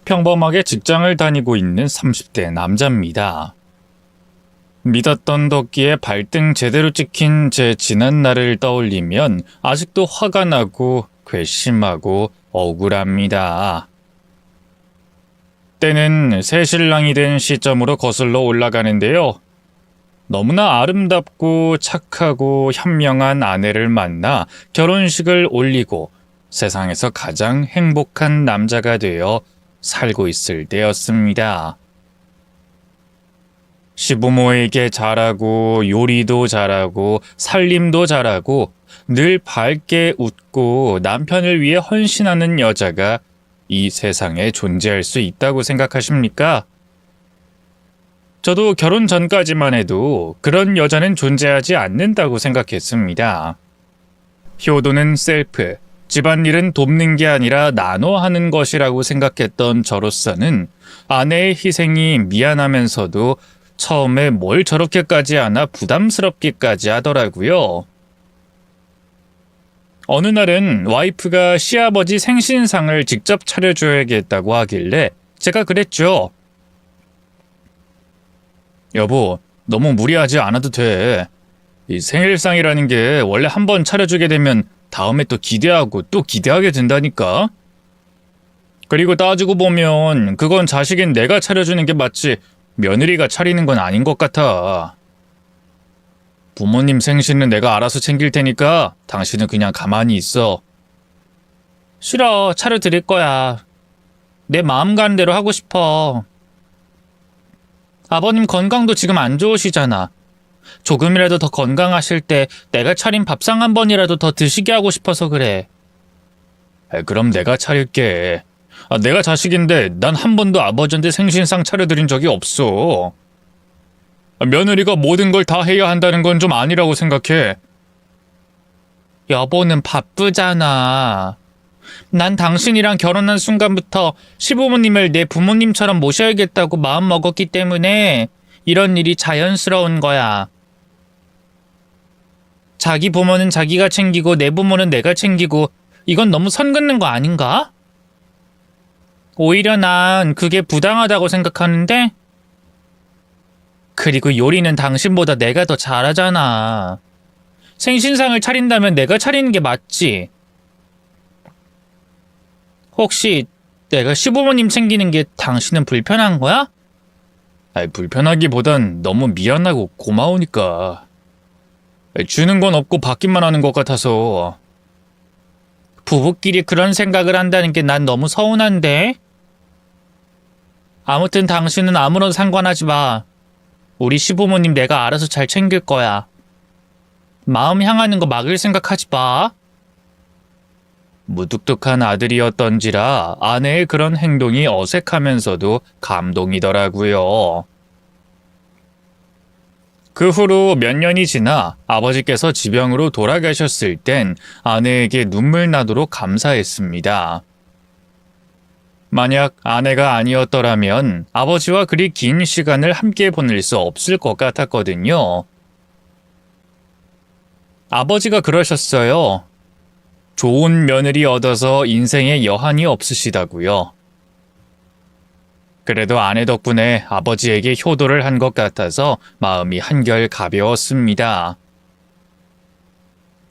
평범하게 직장을 다니고 있는 30대 남자입니다. 믿었던 덕기에 발등 제대로 찍힌 제 지난 날을 떠올리면 아직도 화가 나고 괘씸하고 억울합니다. 때는 새신랑이 된 시점으로 거슬러 올라가는데요. 너무나 아름답고 착하고 현명한 아내를 만나 결혼식을 올리고 세상에서 가장 행복한 남자가 되어 살고 있을 때였습니다. 시부모에게 잘하고 요리도 잘하고 살림도 잘하고 늘 밝게 웃고 남편을 위해 헌신하는 여자가 이 세상에 존재할 수 있다고 생각하십니까? 저도 결혼 전까지만 해도 그런 여자는 존재하지 않는다고 생각했습니다. 효도는 셀프, 집안일은 돕는 게 아니라 나눠 하는 것이라고 생각했던 저로서는 아내의 희생이 미안하면서도 처음에 뭘 저렇게까지 하나 부담스럽기까지 하더라고요. 어느 날은 와이프가 시아버지 생신상을 직접 차려줘야겠다고 하길래 제가 그랬죠. 여보, 너무 무리하지 않아도 돼. 이 생일상이라는 게 원래 한번 차려주게 되면 다음에 또 기대하고 또 기대하게 된다니까. 그리고 따지고 보면 그건 자식인 내가 차려주는 게 맞지 며느리가 차리는 건 아닌 것 같아. 부모님 생신은 내가 알아서 챙길 테니까 당신은 그냥 가만히 있어. 싫어, 차려드릴 거야. 내 마음 가는 대로 하고 싶어. 아버님 건강도 지금 안 좋으시잖아. 조금이라도 더 건강하실 때 내가 차린 밥상 한 번이라도 더 드시게 하고 싶어서 그래. 그럼 내가 차릴게. 내가 자식인데 난 한 번도 아버지한테 생신상 차려드린 적이 없어. 며느리가 모든 걸 다 해야 한다는 건 좀 아니라고 생각해. 여보는 바쁘잖아. 난 당신이랑 결혼한 순간부터 시부모님을 내 부모님처럼 모셔야겠다고 마음먹었기 때문에 이런 일이 자연스러운 거야. 자기 부모는 자기가 챙기고 내 부모는 내가 챙기고 이건 너무 선 긋는 거 아닌가? 오히려 난 그게 부당하다고 생각하는데? 그리고 요리는 당신보다 내가 더 잘하잖아. 생신상을 차린다면 내가 차리는 게 맞지? 혹시 내가 시부모님 챙기는 게 당신은 불편한 거야? 불편하기보단 너무 미안하고 고마우니까. 주는 건 없고 받기만 하는 것 같아서. 부부끼리 그런 생각을 한다는 게 난 너무 서운한데? 아무튼 당신은 아무런 상관하지 마. 우리 시부모님 내가 알아서 잘 챙길 거야. 마음 향하는 거 막을 생각하지 마. 무뚝뚝한 아들이었던지라 아내의 그런 행동이 어색하면서도 감동이더라고요. 그 후로 몇 년이 지나 아버지께서 지병으로 돌아가셨을 땐 아내에게 눈물 나도록 감사했습니다. 만약 아내가 아니었더라면 아버지와 그리 긴 시간을 함께 보낼 수 없을 것 같았거든요. 아버지가 그러셨어요. 좋은 며느리 얻어서 인생에 여한이 없으시다고요. 그래도 아내 덕분에 아버지에게 효도를 한 것 같아서 마음이 한결 가벼웠습니다.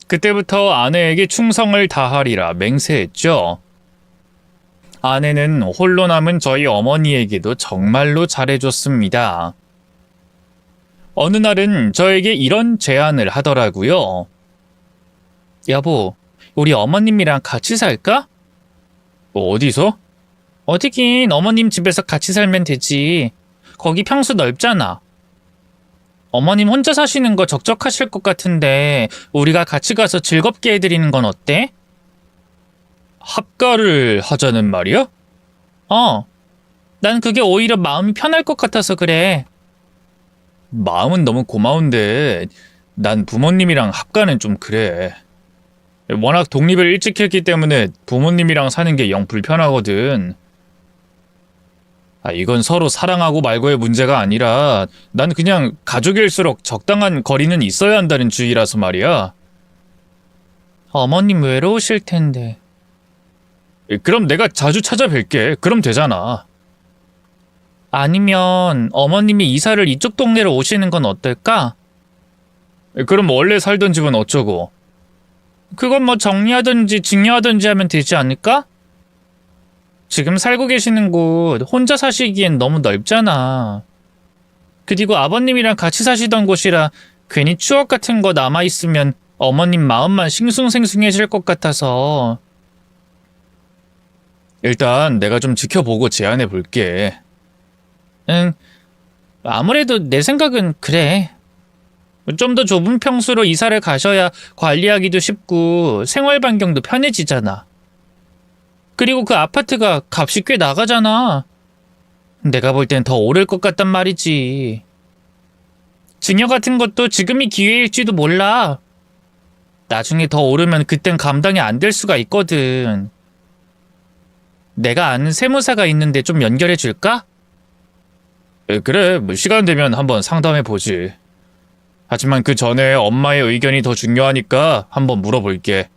그때부터 아내에게 충성을 다하리라 맹세했죠. 아내는 홀로 남은 저희 어머니에게도 정말로 잘해줬습니다. 어느 날은 저에게 이런 제안을 하더라고요. 여보, 우리 어머님이랑 같이 살까? 어디서? 어디긴 어머님 집에서 같이 살면 되지. 거기 평수 넓잖아. 어머님 혼자 사시는 거 적적하실 것 같은데 우리가 같이 가서 즐겁게 해드리는 건 어때? 합가를 하자는 말이야? 난 그게 오히려 마음이 편할 것 같아서 그래. 마음은 너무 고마운데 난 부모님이랑 합가는 좀 그래. 워낙 독립을 일찍 했기 때문에 부모님이랑 사는 게 영 불편하거든. 이건 서로 사랑하고 말고의 문제가 아니라 난 그냥 가족일수록 적당한 거리는 있어야 한다는 주의라서 말이야. 어머님 외로우실 텐데. 그럼 내가 자주 찾아뵐게. 그럼 되잖아. 아니면 어머님이 이사를 이쪽 동네로 오시는 건 어떨까? 그럼 원래 살던 집은 어쩌고? 그건 뭐 정리하든지 증여하든지 하면 되지 않을까? 지금 살고 계시는 곳 혼자 사시기엔 너무 넓잖아. 그리고 아버님이랑 같이 사시던 곳이라 괜히 추억 같은 거 남아있으면 어머님 마음만 싱숭생숭해질 것 같아서. 일단 내가 좀 지켜보고 제안해 볼게. 응, 아무래도 내 생각은 그래. 좀 더 좁은 평수로 이사를 가셔야 관리하기도 쉽고 생활 반경도 편해지잖아. 그리고 그 아파트가 값이 꽤 나가잖아. 내가 볼 땐 더 오를 것 같단 말이지. 증여 같은 것도 지금이 기회일지도 몰라. 나중에 더 오르면 그땐 감당이 안 될 수가 있거든. 내가 아는 세무사가 있는데 좀 연결해 줄까? 그래, 뭐 시간 되면 한번 상담해 보지. 하지만 그 전에 엄마의 의견이 더 중요하니까 한번 물어볼게.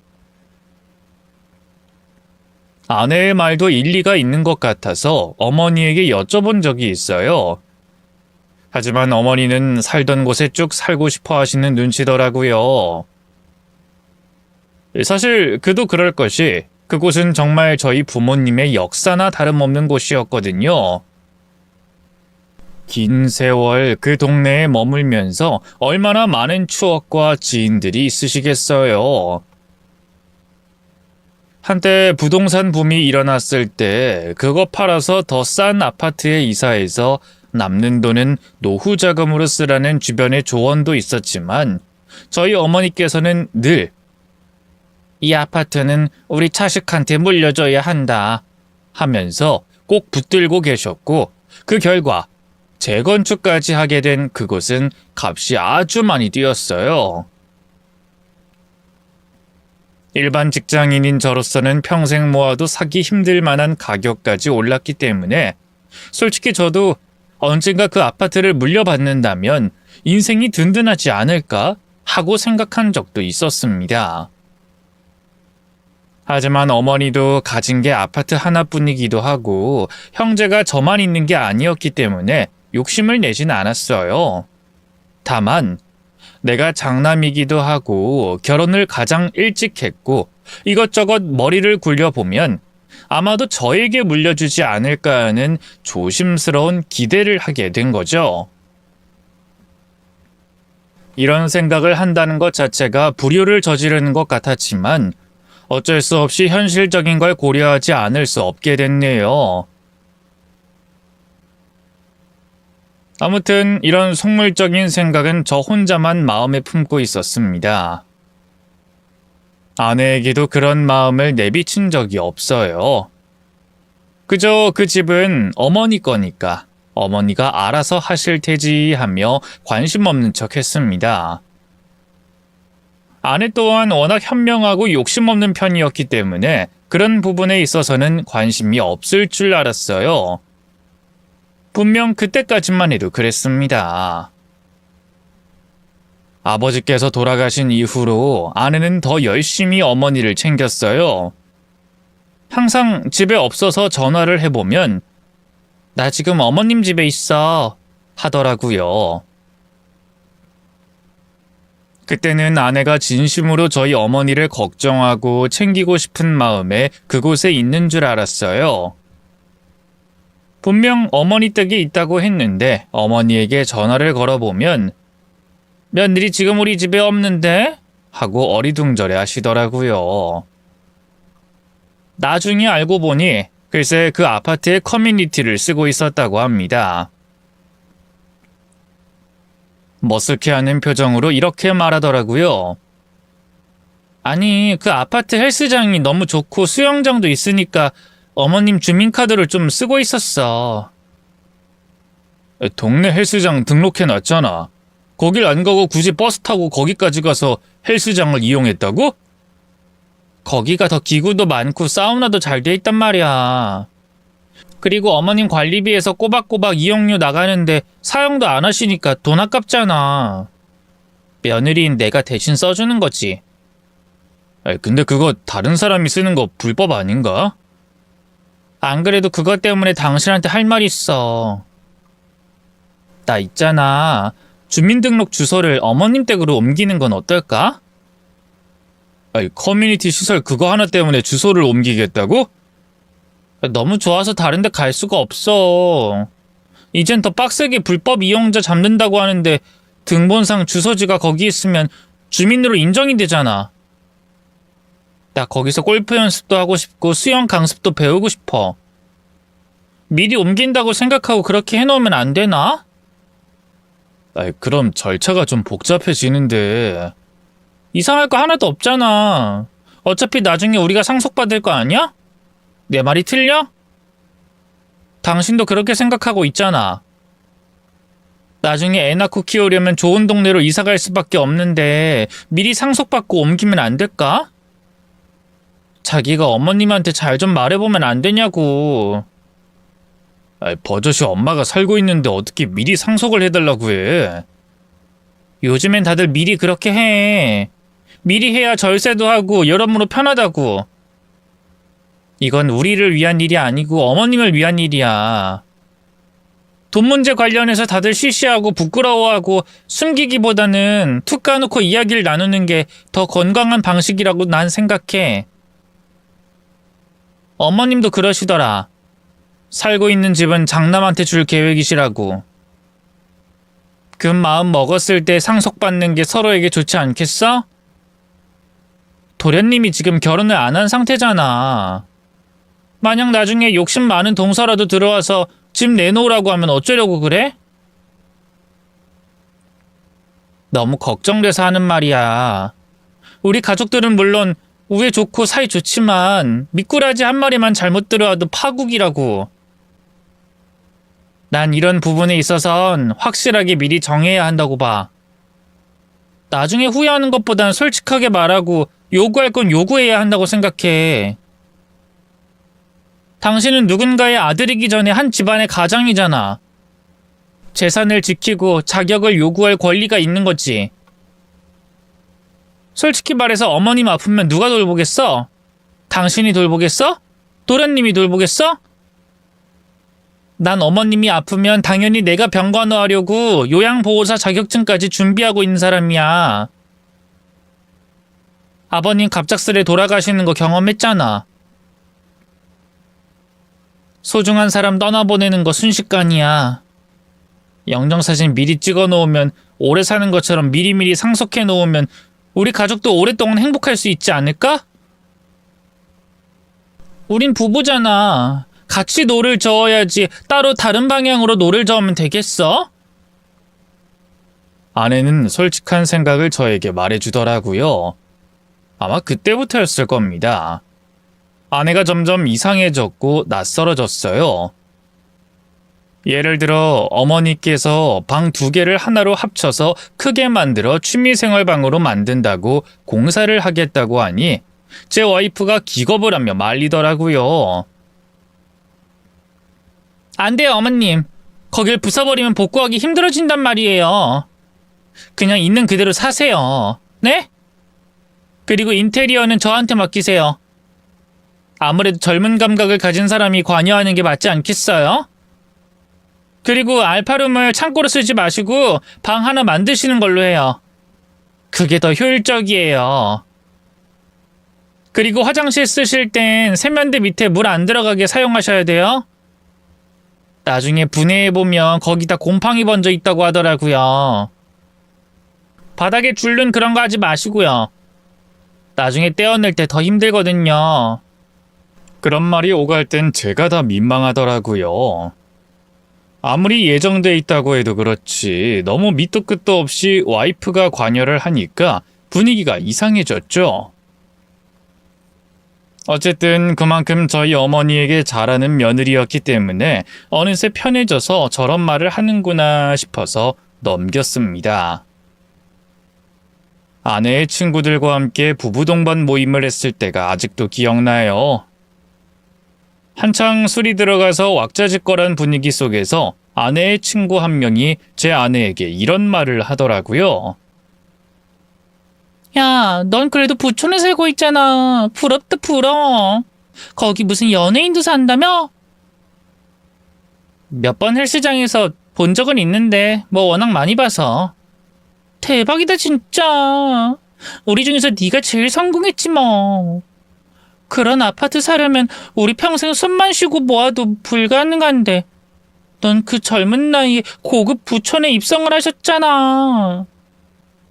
아내의 말도 일리가 있는 것 같아서 어머니에게 여쭤본 적이 있어요. 하지만 어머니는 살던 곳에 쭉 살고 싶어 하시는 눈치더라고요. 사실 그도 그럴 것이 그곳은 정말 저희 부모님의 역사나 다름없는 곳이었거든요. 긴 세월 그 동네에 머물면서 얼마나 많은 추억과 지인들이 있으시겠어요. 한때 부동산 붐이 일어났을 때 그거 팔아서 더 싼 아파트에 이사해서 남는 돈은 노후 자금으로 쓰라는 주변의 조언도 있었지만 저희 어머니께서는 늘 이 아파트는 우리 자식한테 물려줘야 한다 하면서 꼭 붙들고 계셨고, 그 결과 재건축까지 하게 된 그곳은 값이 아주 많이 뛰었어요. 일반 직장인인 저로서는 평생 모아도 사기 힘들 만한 가격까지 올랐기 때문에 솔직히 저도 언젠가 그 아파트를 물려받는다면 인생이 든든하지 않을까 하고 생각한 적도 있었습니다. 하지만 어머니도 가진 게 아파트 하나뿐이기도 하고 형제가 저만 있는 게 아니었기 때문에 욕심을 내진 않았어요. 다만 내가 장남이기도 하고 결혼을 가장 일찍 했고 이것저것 머리를 굴려보면 아마도 저에게 물려주지 않을까 하는 조심스러운 기대를 하게 된 거죠. 이런 생각을 한다는 것 자체가 불효를 저지르는 것 같았지만 어쩔 수 없이 현실적인 걸 고려하지 않을 수 없게 됐네요. 아무튼 이런 속물적인 생각은 저 혼자만 마음에 품고 있었습니다. 아내에게도 그런 마음을 내비친 적이 없어요. 그저 그 집은 어머니 거니까 어머니가 알아서 하실 테지 하며 관심 없는 척 했습니다. 아내 또한 워낙 현명하고 욕심 없는 편이었기 때문에 그런 부분에 있어서는 관심이 없을 줄 알았어요. 분명 그때까지만 해도 그랬습니다. 아버지께서 돌아가신 이후로 아내는 더 열심히 어머니를 챙겼어요. 항상 집에 없어서 전화를 해보면 나 지금 어머님 집에 있어 하더라고요. 그때는 아내가 진심으로 저희 어머니를 걱정하고 챙기고 싶은 마음에 그곳에 있는 줄 알았어요. 분명 어머니 댁에 있다고 했는데 어머니에게 전화를 걸어보면 며느리 지금 우리 집에 없는데? 하고 어리둥절해 하시더라고요. 나중에 알고 보니 글쎄 그 아파트의 커뮤니티를 쓰고 있었다고 합니다. 머쓱해하는 표정으로 이렇게 말하더라고요. 아니, 그 아파트 헬스장이 너무 좋고 수영장도 있으니까 어머님 주민카드를 좀 쓰고 있었어. 동네 헬스장 등록해놨잖아. 거길 안 가고 굳이 버스 타고 거기까지 가서 헬스장을 이용했다고? 거기가 더 기구도 많고 사우나도 잘 돼 있단 말이야. 그리고 어머님 관리비에서 꼬박꼬박 이용료 나가는데 사용도 안 하시니까 돈 아깝잖아. 며느리인 내가 대신 써주는 거지. 근데 그거 다른 사람이 쓰는 거 불법 아닌가? 안 그래도 그것 때문에 당신한테 할 말 있어. 나 있잖아. 주민등록 주소를 어머님 댁으로 옮기는 건 어떨까? 아니, 커뮤니티 시설 그거 하나 때문에 주소를 옮기겠다고? 너무 좋아서 다른 데 갈 수가 없어. 이젠 더 빡세게 불법 이용자 잡는다고 하는데 등본상 주소지가 거기 있으면 주민으로 인정이 되잖아. 나 거기서 골프 연습도 하고 싶고 수영 강습도 배우고 싶어. 미리 옮긴다고 생각하고 그렇게 해놓으면 안 되나? 아이, 그럼 절차가 좀 복잡해지는데. 이상할 거 하나도 없잖아. 어차피 나중에 우리가 상속받을 거 아니야? 내 말이 틀려? 당신도 그렇게 생각하고 있잖아. 나중에 애 낳고 키우려면 좋은 동네로 이사 갈 수밖에 없는데 미리 상속받고 옮기면 안 될까? 자기가 어머님한테 잘 좀 말해보면 안 되냐고. 아이, 버젓이 엄마가 살고 있는데 어떻게 미리 상속을 해달라고 해. 요즘엔 다들 미리 그렇게 해. 미리 해야 절세도 하고 여러모로 편하다고. 이건 우리를 위한 일이 아니고 어머님을 위한 일이야. 돈 문제 관련해서 다들 시시하고 부끄러워하고 숨기기보다는 툭 까놓고 이야기를 나누는 게 더 건강한 방식이라고 난 생각해. 어머님도 그러시더라. 살고 있는 집은 장남한테 줄 계획이시라고. 그 마음 먹었을 때 상속받는 게 서로에게 좋지 않겠어? 도련님이 지금 결혼을 안 한 상태잖아. 만약 나중에 욕심 많은 동서라도 들어와서 집 내놓으라고 하면 어쩌려고 그래? 너무 걱정돼서 하는 말이야. 우리 가족들은 물론 우애 좋고 사이 좋지만 미꾸라지 한 마리만 잘못 들어와도 파국이라고. 난 이런 부분에 있어선 확실하게 미리 정해야 한다고 봐. 나중에 후회하는 것보단 솔직하게 말하고 요구할 건 요구해야 한다고 생각해. 당신은 누군가의 아들이기 전에 한 집안의 가장이잖아. 재산을 지키고 자격을 요구할 권리가 있는 거지. 솔직히 말해서 어머님 아프면 누가 돌보겠어? 당신이 돌보겠어? 도련님이 돌보겠어? 난 어머님이 아프면 당연히 내가 병간호하려고 요양보호사 자격증까지 준비하고 있는 사람이야. 아버님 갑작스레 돌아가시는 거 경험했잖아. 소중한 사람 떠나보내는 거 순식간이야. 영정사진 미리 찍어놓으면 오래 사는 것처럼 미리미리 상속해놓으면 우리 가족도 오랫동안 행복할 수 있지 않을까? 우린 부부잖아. 같이 노를 저어야지 따로 다른 방향으로 노를 저으면 되겠어? 아내는 솔직한 생각을 저에게 말해주더라고요. 아마 그때부터였을 겁니다. 아내가 점점 이상해졌고 낯설어졌어요. 예를 들어 어머니께서 방 2개를 하나로 합쳐서 크게 만들어 취미생활방으로 만든다고 공사를 하겠다고 하니 제 와이프가 기겁을 하며 말리더라고요. 안 돼요, 어머님. 거길 부숴버리면 복구하기 힘들어진단 말이에요. 그냥 있는 그대로 사세요. 네? 그리고 인테리어는 저한테 맡기세요. 아무래도 젊은 감각을 가진 사람이 관여하는 게 맞지 않겠어요? 그리고 알파룸을 창고로 쓰지 마시고 방 하나 만드시는 걸로 해요. 그게 더 효율적이에요. 그리고 화장실 쓰실 땐 세면대 밑에 물 안 들어가게 사용하셔야 돼요. 나중에 분해해보면 거기다 곰팡이 번져 있다고 하더라고요. 바닥에 줄눈 그런 거 하지 마시고요. 나중에 떼어낼 때 더 힘들거든요. 그런 말이 오갈 땐 제가 다 민망하더라고요. 아무리 예정돼 있다고 해도 그렇지 너무 밑도 끝도 없이 와이프가 관여를 하니까 분위기가 이상해졌죠. 어쨌든 그만큼 저희 어머니에게 잘하는 며느리였기 때문에 어느새 편해져서 저런 말을 하는구나 싶어서 넘겼습니다. 아내의 친구들과 함께 부부 동반 모임을 했을 때가 아직도 기억나요. 한창 술이 들어가서 왁자지껄한 분위기 속에서 아내의 친구 한 명이 제 아내에게 이런 말을 하더라고요. 야, 넌 그래도 부촌에 살고 있잖아. 부럽다 부러워. 거기 무슨 연예인도 산다며? 몇 번 헬스장에서 본 적은 있는데 뭐 워낙 많이 봐서. 대박이다 진짜. 우리 중에서 네가 제일 성공했지 뭐. 그런 아파트 사려면 우리 평생 숨만 쉬고 모아도 불가능한데 넌 그 젊은 나이에 고급 부촌에 입성을 하셨잖아.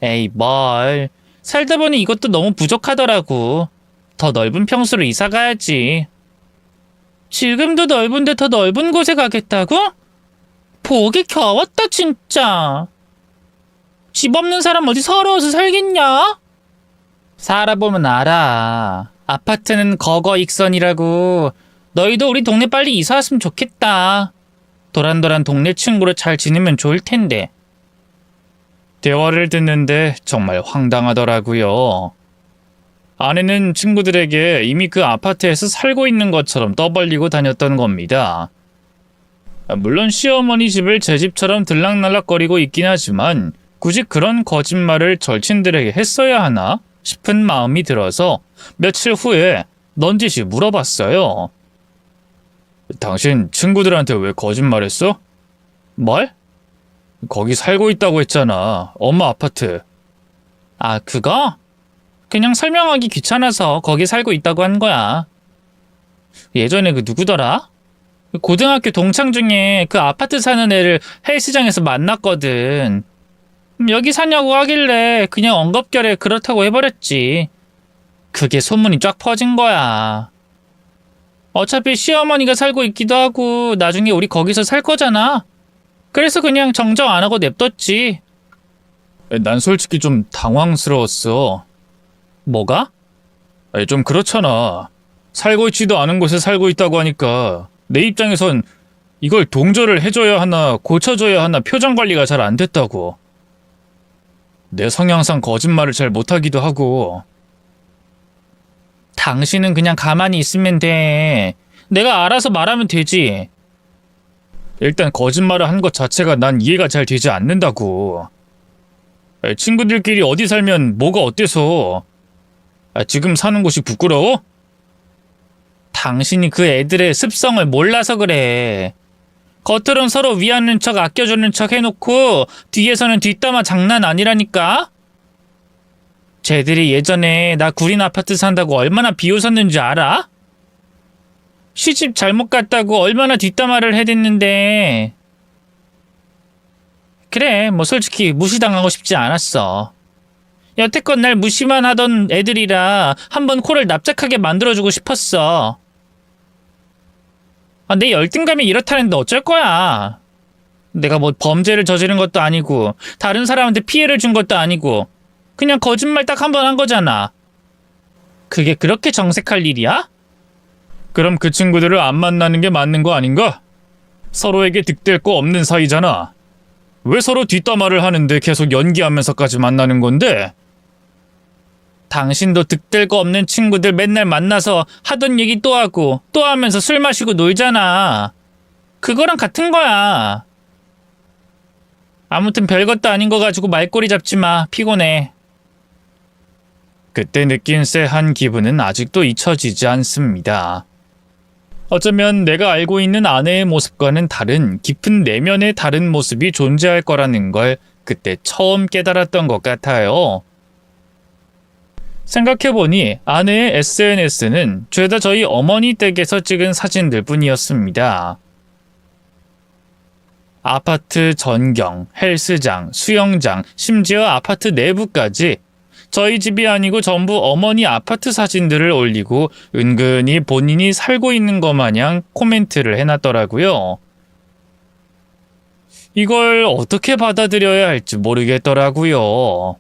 에이 뭘. 살다 보니 이것도 너무 부족하더라고. 더 넓은 평수로 이사 가야지. 지금도 넓은데 더 넓은 곳에 가겠다고? 보기 겨웠다 진짜. 집 없는 사람 어디 서러워서 살겠냐? 살아보면 알아. 아파트는 거거익선이라고. 너희도 우리 동네 빨리 이사 왔으면 좋겠다. 도란도란 동네 친구로 잘 지내면 좋을 텐데. 대화를 듣는데 정말 황당하더라고요. 아내는 친구들에게 이미 그 아파트에서 살고 있는 것처럼 떠벌리고 다녔던 겁니다. 물론 시어머니 집을 제 집처럼 들락날락거리고 있긴 하지만 굳이 그런 거짓말을 절친들에게 했어야 하나 싶은 마음이 들어서 며칠 후에 넌지시 물어봤어요. 당신 친구들한테 왜 거짓말했어? 뭘? 거기 살고 있다고 했잖아. 엄마 아파트. 아, 그거? 그냥 설명하기 귀찮아서 거기 살고 있다고 한 거야. 예전에 그 누구더라? 고등학교 동창 중에 그 아파트 사는 애를 헬스장에서 만났거든. 여기 사냐고 하길래 그냥 엉겁결에 그렇다고 해버렸지. 그게 소문이 쫙 퍼진 거야. 어차피 시어머니가 살고 있기도 하고 나중에 우리 거기서 살 거잖아. 그래서 그냥 정정 안 하고 냅뒀지. 난 솔직히 좀 당황스러웠어. 뭐가? 좀 그렇잖아. 살고 있지도 않은 곳에 살고 있다고 하니까 내 입장에선 이걸 동조를 해줘야 하나 고쳐줘야 하나 표정 관리가 잘 안 됐다고. 내 성향상 거짓말을 잘 못하기도 하고. 당신은 그냥 가만히 있으면 돼. 내가 알아서 말하면 되지. 일단 거짓말을 한 것 자체가 난 이해가 잘 되지 않는다고. 친구들끼리 어디 살면 뭐가 어때서. 지금 사는 곳이 부끄러워? 당신이 그 애들의 습성을 몰라서 그래. 겉으론 서로 위하는 척 아껴주는 척 해놓고 뒤에서는 뒷담화 장난 아니라니까? 쟤들이 예전에 나 구린 아파트 산다고 얼마나 비웃었는지 알아? 시집 잘못 갔다고 얼마나 뒷담화를 해댔는데. 그래, 뭐 솔직히 무시당하고 싶지 않았어. 여태껏 날 무시만 하던 애들이라 한번 코를 납작하게 만들어주고 싶었어. 내 열등감이 이렇다는데 어쩔 거야. 내가 뭐 범죄를 저지른 것도 아니고 다른 사람한테 피해를 준 것도 아니고 그냥 거짓말 딱 한 번 한 거잖아. 그게 그렇게 정색할 일이야? 그럼 그 친구들을 안 만나는 게 맞는 거 아닌가? 서로에게 득될 거 없는 사이잖아. 왜 서로 뒷담화를 하는데 계속 연기하면서까지 만나는 건데? 당신도 득될 거 없는 친구들 맨날 만나서 하던 얘기 또 하고 또 하면서 술 마시고 놀잖아. 그거랑 같은 거야. 아무튼 별것도 아닌 거 가지고 말꼬리 잡지 마. 피곤해. 그때 느낀 쎄한 기분은 아직도 잊혀지지 않습니다. 어쩌면 내가 알고 있는 아내의 모습과는 다른 깊은 내면의 다른 모습이 존재할 거라는 걸 그때 처음 깨달았던 것 같아요. 생각해보니 아내의 SNS는 죄다 저희 어머니 댁에서 찍은 사진들 뿐이었습니다. 아파트 전경, 헬스장, 수영장, 심지어 아파트 내부까지 저희 집이 아니고 전부 어머니 아파트 사진들을 올리고 은근히 본인이 살고 있는 것 마냥 코멘트를 해놨더라고요. 이걸 어떻게 받아들여야 할지 모르겠더라고요.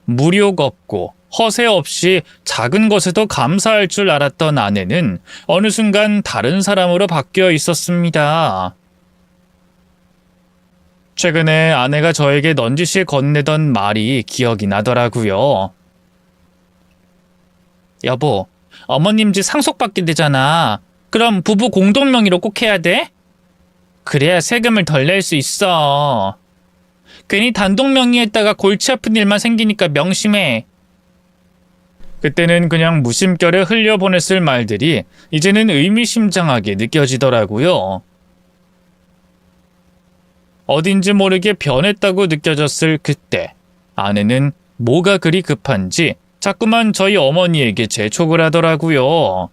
무력 없고 허세 없이 작은 것에도 감사할 줄 알았던 아내는 어느 순간 다른 사람으로 바뀌어 있었습니다. 최근에 아내가 저에게 넌지시 건네던 말이 기억이 나더라고요. 여보, 어머님 집 상속받게 되잖아. 그럼 부부 공동명의로 꼭 해야 돼? 그래야 세금을 덜 낼 수 있어. 괜히 단독 명의했다가 골치 아픈 일만 생기니까 명심해. 그때는 그냥 무심결에 흘려보냈을 말들이 이제는 의미심장하게 느껴지더라고요. 어딘지 모르게 변했다고 느껴졌을 그때, 아내는 뭐가 그리 급한지 자꾸만 저희 어머니에게 재촉을 하더라고요.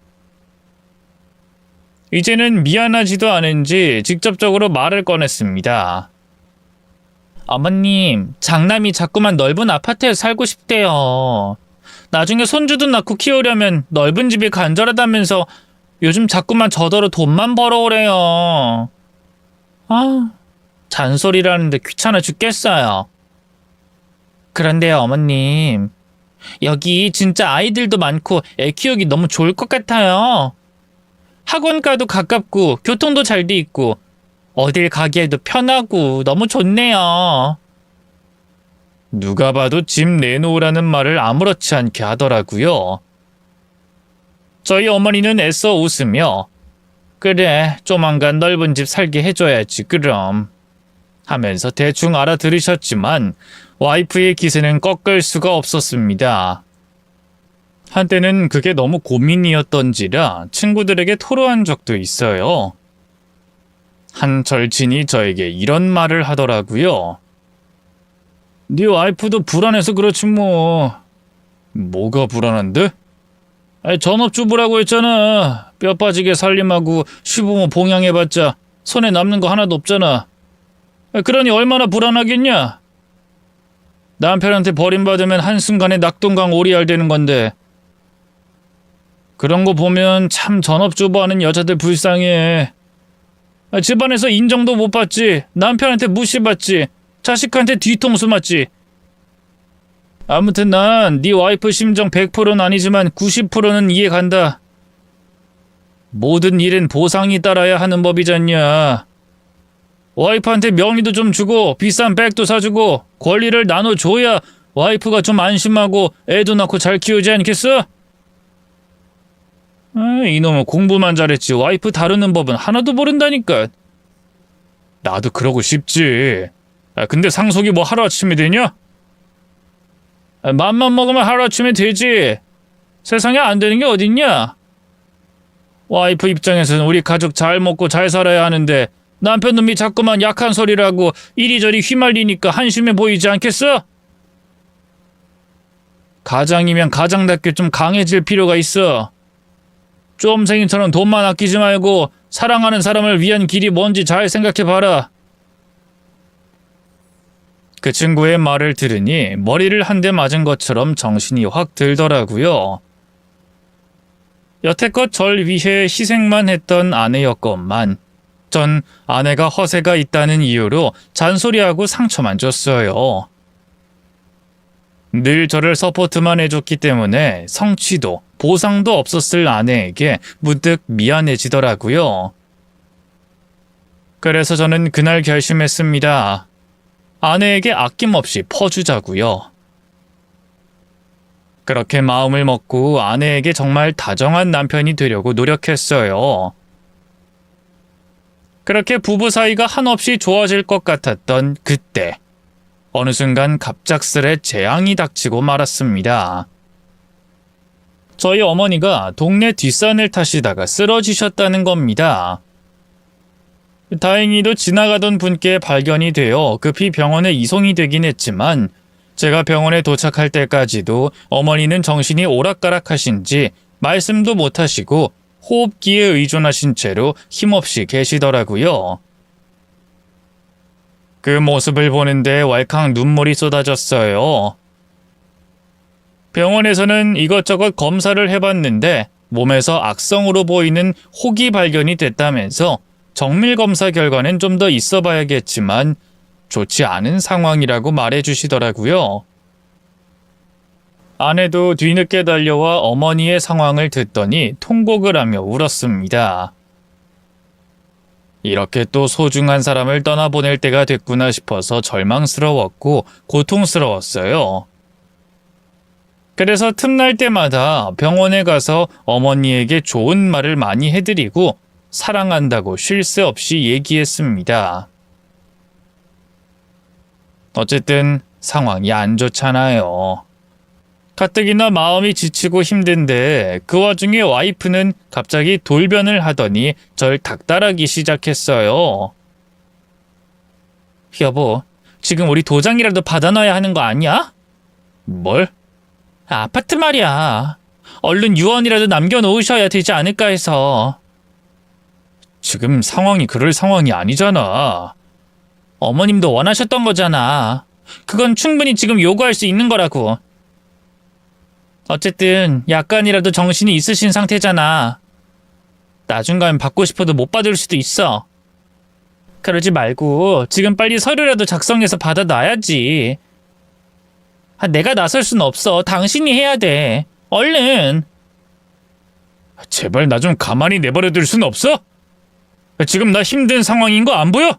이제는 미안하지도 않은지 직접적으로 말을 꺼냈습니다. 어머님, 장남이 자꾸만 넓은 아파트에 살고 싶대요. 나중에 손주도 낳고 키우려면 넓은 집이 간절하다면서 요즘 자꾸만 저더러 돈만 벌어오래요. 아, 잔소리라는데 귀찮아 죽겠어요. 그런데요, 어머님. 여기 진짜 아이들도 많고 애 키우기 너무 좋을 것 같아요. 학원가도 가깝고 교통도 잘 돼 있고 어딜 가기에도 편하고 너무 좋네요. 누가 봐도 집 내놓으라는 말을 아무렇지 않게 하더라고요. 저희 어머니는 애써 웃으며 그래, 조만간 넓은 집 살게 해줘야지 그럼 하면서 대충 알아들으셨지만 와이프의 기세는 꺾을 수가 없었습니다. 한때는 그게 너무 고민이었던지라 친구들에게 토로한 적도 있어요. 한 절친이 저에게 이런 말을 하더라고요. 네 와이프도 불안해서 그렇지 뭐. 뭐가 불안한데? 전업주부라고 했잖아. 뼈 빠지게 살림하고 시부모 봉양해봤자 손에 남는 거 하나도 없잖아. 그러니 얼마나 불안하겠냐? 남편한테 버림받으면 한순간에 낙동강 오리알 되는 건데. 그런 거 보면 참 전업주부 하는 여자들 불쌍해. 집안에서 인정도 못 받지, 남편한테 무시받지, 자식한테 뒤통수 맞지. 아무튼 난 네 와이프 심정 100%는 아니지만 90%는 이해 간다. 모든 일엔 보상이 따라야 하는 법이잖냐. 와이프한테 명의도 좀 주고 비싼 백도 사주고 권리를 나눠줘야 와이프가 좀 안심하고 애도 낳고 잘 키우지 않겠어? 이놈은 공부만 잘했지 와이프 다루는 법은 하나도 모른다니까. 나도 그러고 싶지. 근데 상속이 뭐 하루아침에 되냐? 맘만 먹으면 하루아침에 되지. 세상에 안 되는 게 어딨냐? 와이프 입장에서는 우리 가족 잘 먹고 잘 살아야 하는데 남편 놈이 자꾸만 약한 소리라고 이리저리 휘말리니까 한심해 보이지 않겠어? 가장이면 가장답게 좀 강해질 필요가 있어. 쫌생이처럼 돈만 아끼지 말고 사랑하는 사람을 위한 길이 뭔지 잘 생각해봐라. 그 친구의 말을 들으니 머리를 한 대 맞은 것처럼 정신이 확 들더라고요. 여태껏 절 위해 희생만 했던 아내였건만 전 아내가 허세가 있다는 이유로 잔소리하고 상처만 줬어요. 늘 저를 서포트만 해줬기 때문에 성취도, 보상도 없었을 아내에게 문득 미안해지더라고요. 그래서 저는 그날 결심했습니다. 아내에게 아낌없이 퍼주자고요. 그렇게 마음을 먹고 아내에게 정말 다정한 남편이 되려고 노력했어요. 그렇게 부부 사이가 한없이 좋아질 것 같았던 그때, 어느 순간 갑작스레 재앙이 닥치고 말았습니다. 저희 어머니가 동네 뒷산을 타시다가 쓰러지셨다는 겁니다. 다행히도 지나가던 분께 발견이 되어 급히 병원에 이송이 되긴 했지만 제가 병원에 도착할 때까지도 어머니는 정신이 오락가락하신지 말씀도 못하시고 호흡기에 의존하신 채로 힘없이 계시더라고요. 그 모습을 보는데 왈칵 눈물이 쏟아졌어요. 병원에서는 이것저것 검사를 해봤는데 몸에서 악성으로 보이는 혹이 발견이 됐다면서 정밀 검사 결과는 좀 더 있어 봐야겠지만 좋지 않은 상황이라고 말해주시더라고요. 아내도 뒤늦게 달려와 어머니의 상황을 듣더니 통곡을 하며 울었습니다. 이렇게 또 소중한 사람을 떠나보낼 때가 됐구나 싶어서 절망스러웠고 고통스러웠어요. 그래서 틈날 때마다 병원에 가서 어머니에게 좋은 말을 많이 해드리고 사랑한다고 쉴 새 없이 얘기했습니다. 어쨌든 상황이 안 좋잖아요. 가뜩이나 마음이 지치고 힘든데 그 와중에 와이프는 갑자기 돌변을 하더니 절 닥달하기 시작했어요. 여보, 지금 우리 도장이라도 받아놔야 하는 거 아니야? 뭘? 아파트 말이야. 얼른 유언이라도 남겨놓으셔야 되지 않을까 해서. 지금 상황이 그럴 상황이 아니잖아. 어머님도 원하셨던 거잖아. 그건 충분히 지금 요구할 수 있는 거라고. 어쨌든 약간이라도 정신이 있으신 상태잖아. 나중 가면 받고 싶어도 못 받을 수도 있어. 그러지 말고 지금 빨리 서류라도 작성해서 받아놔야지. 내가 나설 순 없어. 당신이 해야 돼. 얼른. 제발 나 좀 가만히 내버려둘 순 없어? 지금 나 힘든 상황인 거 안 보여?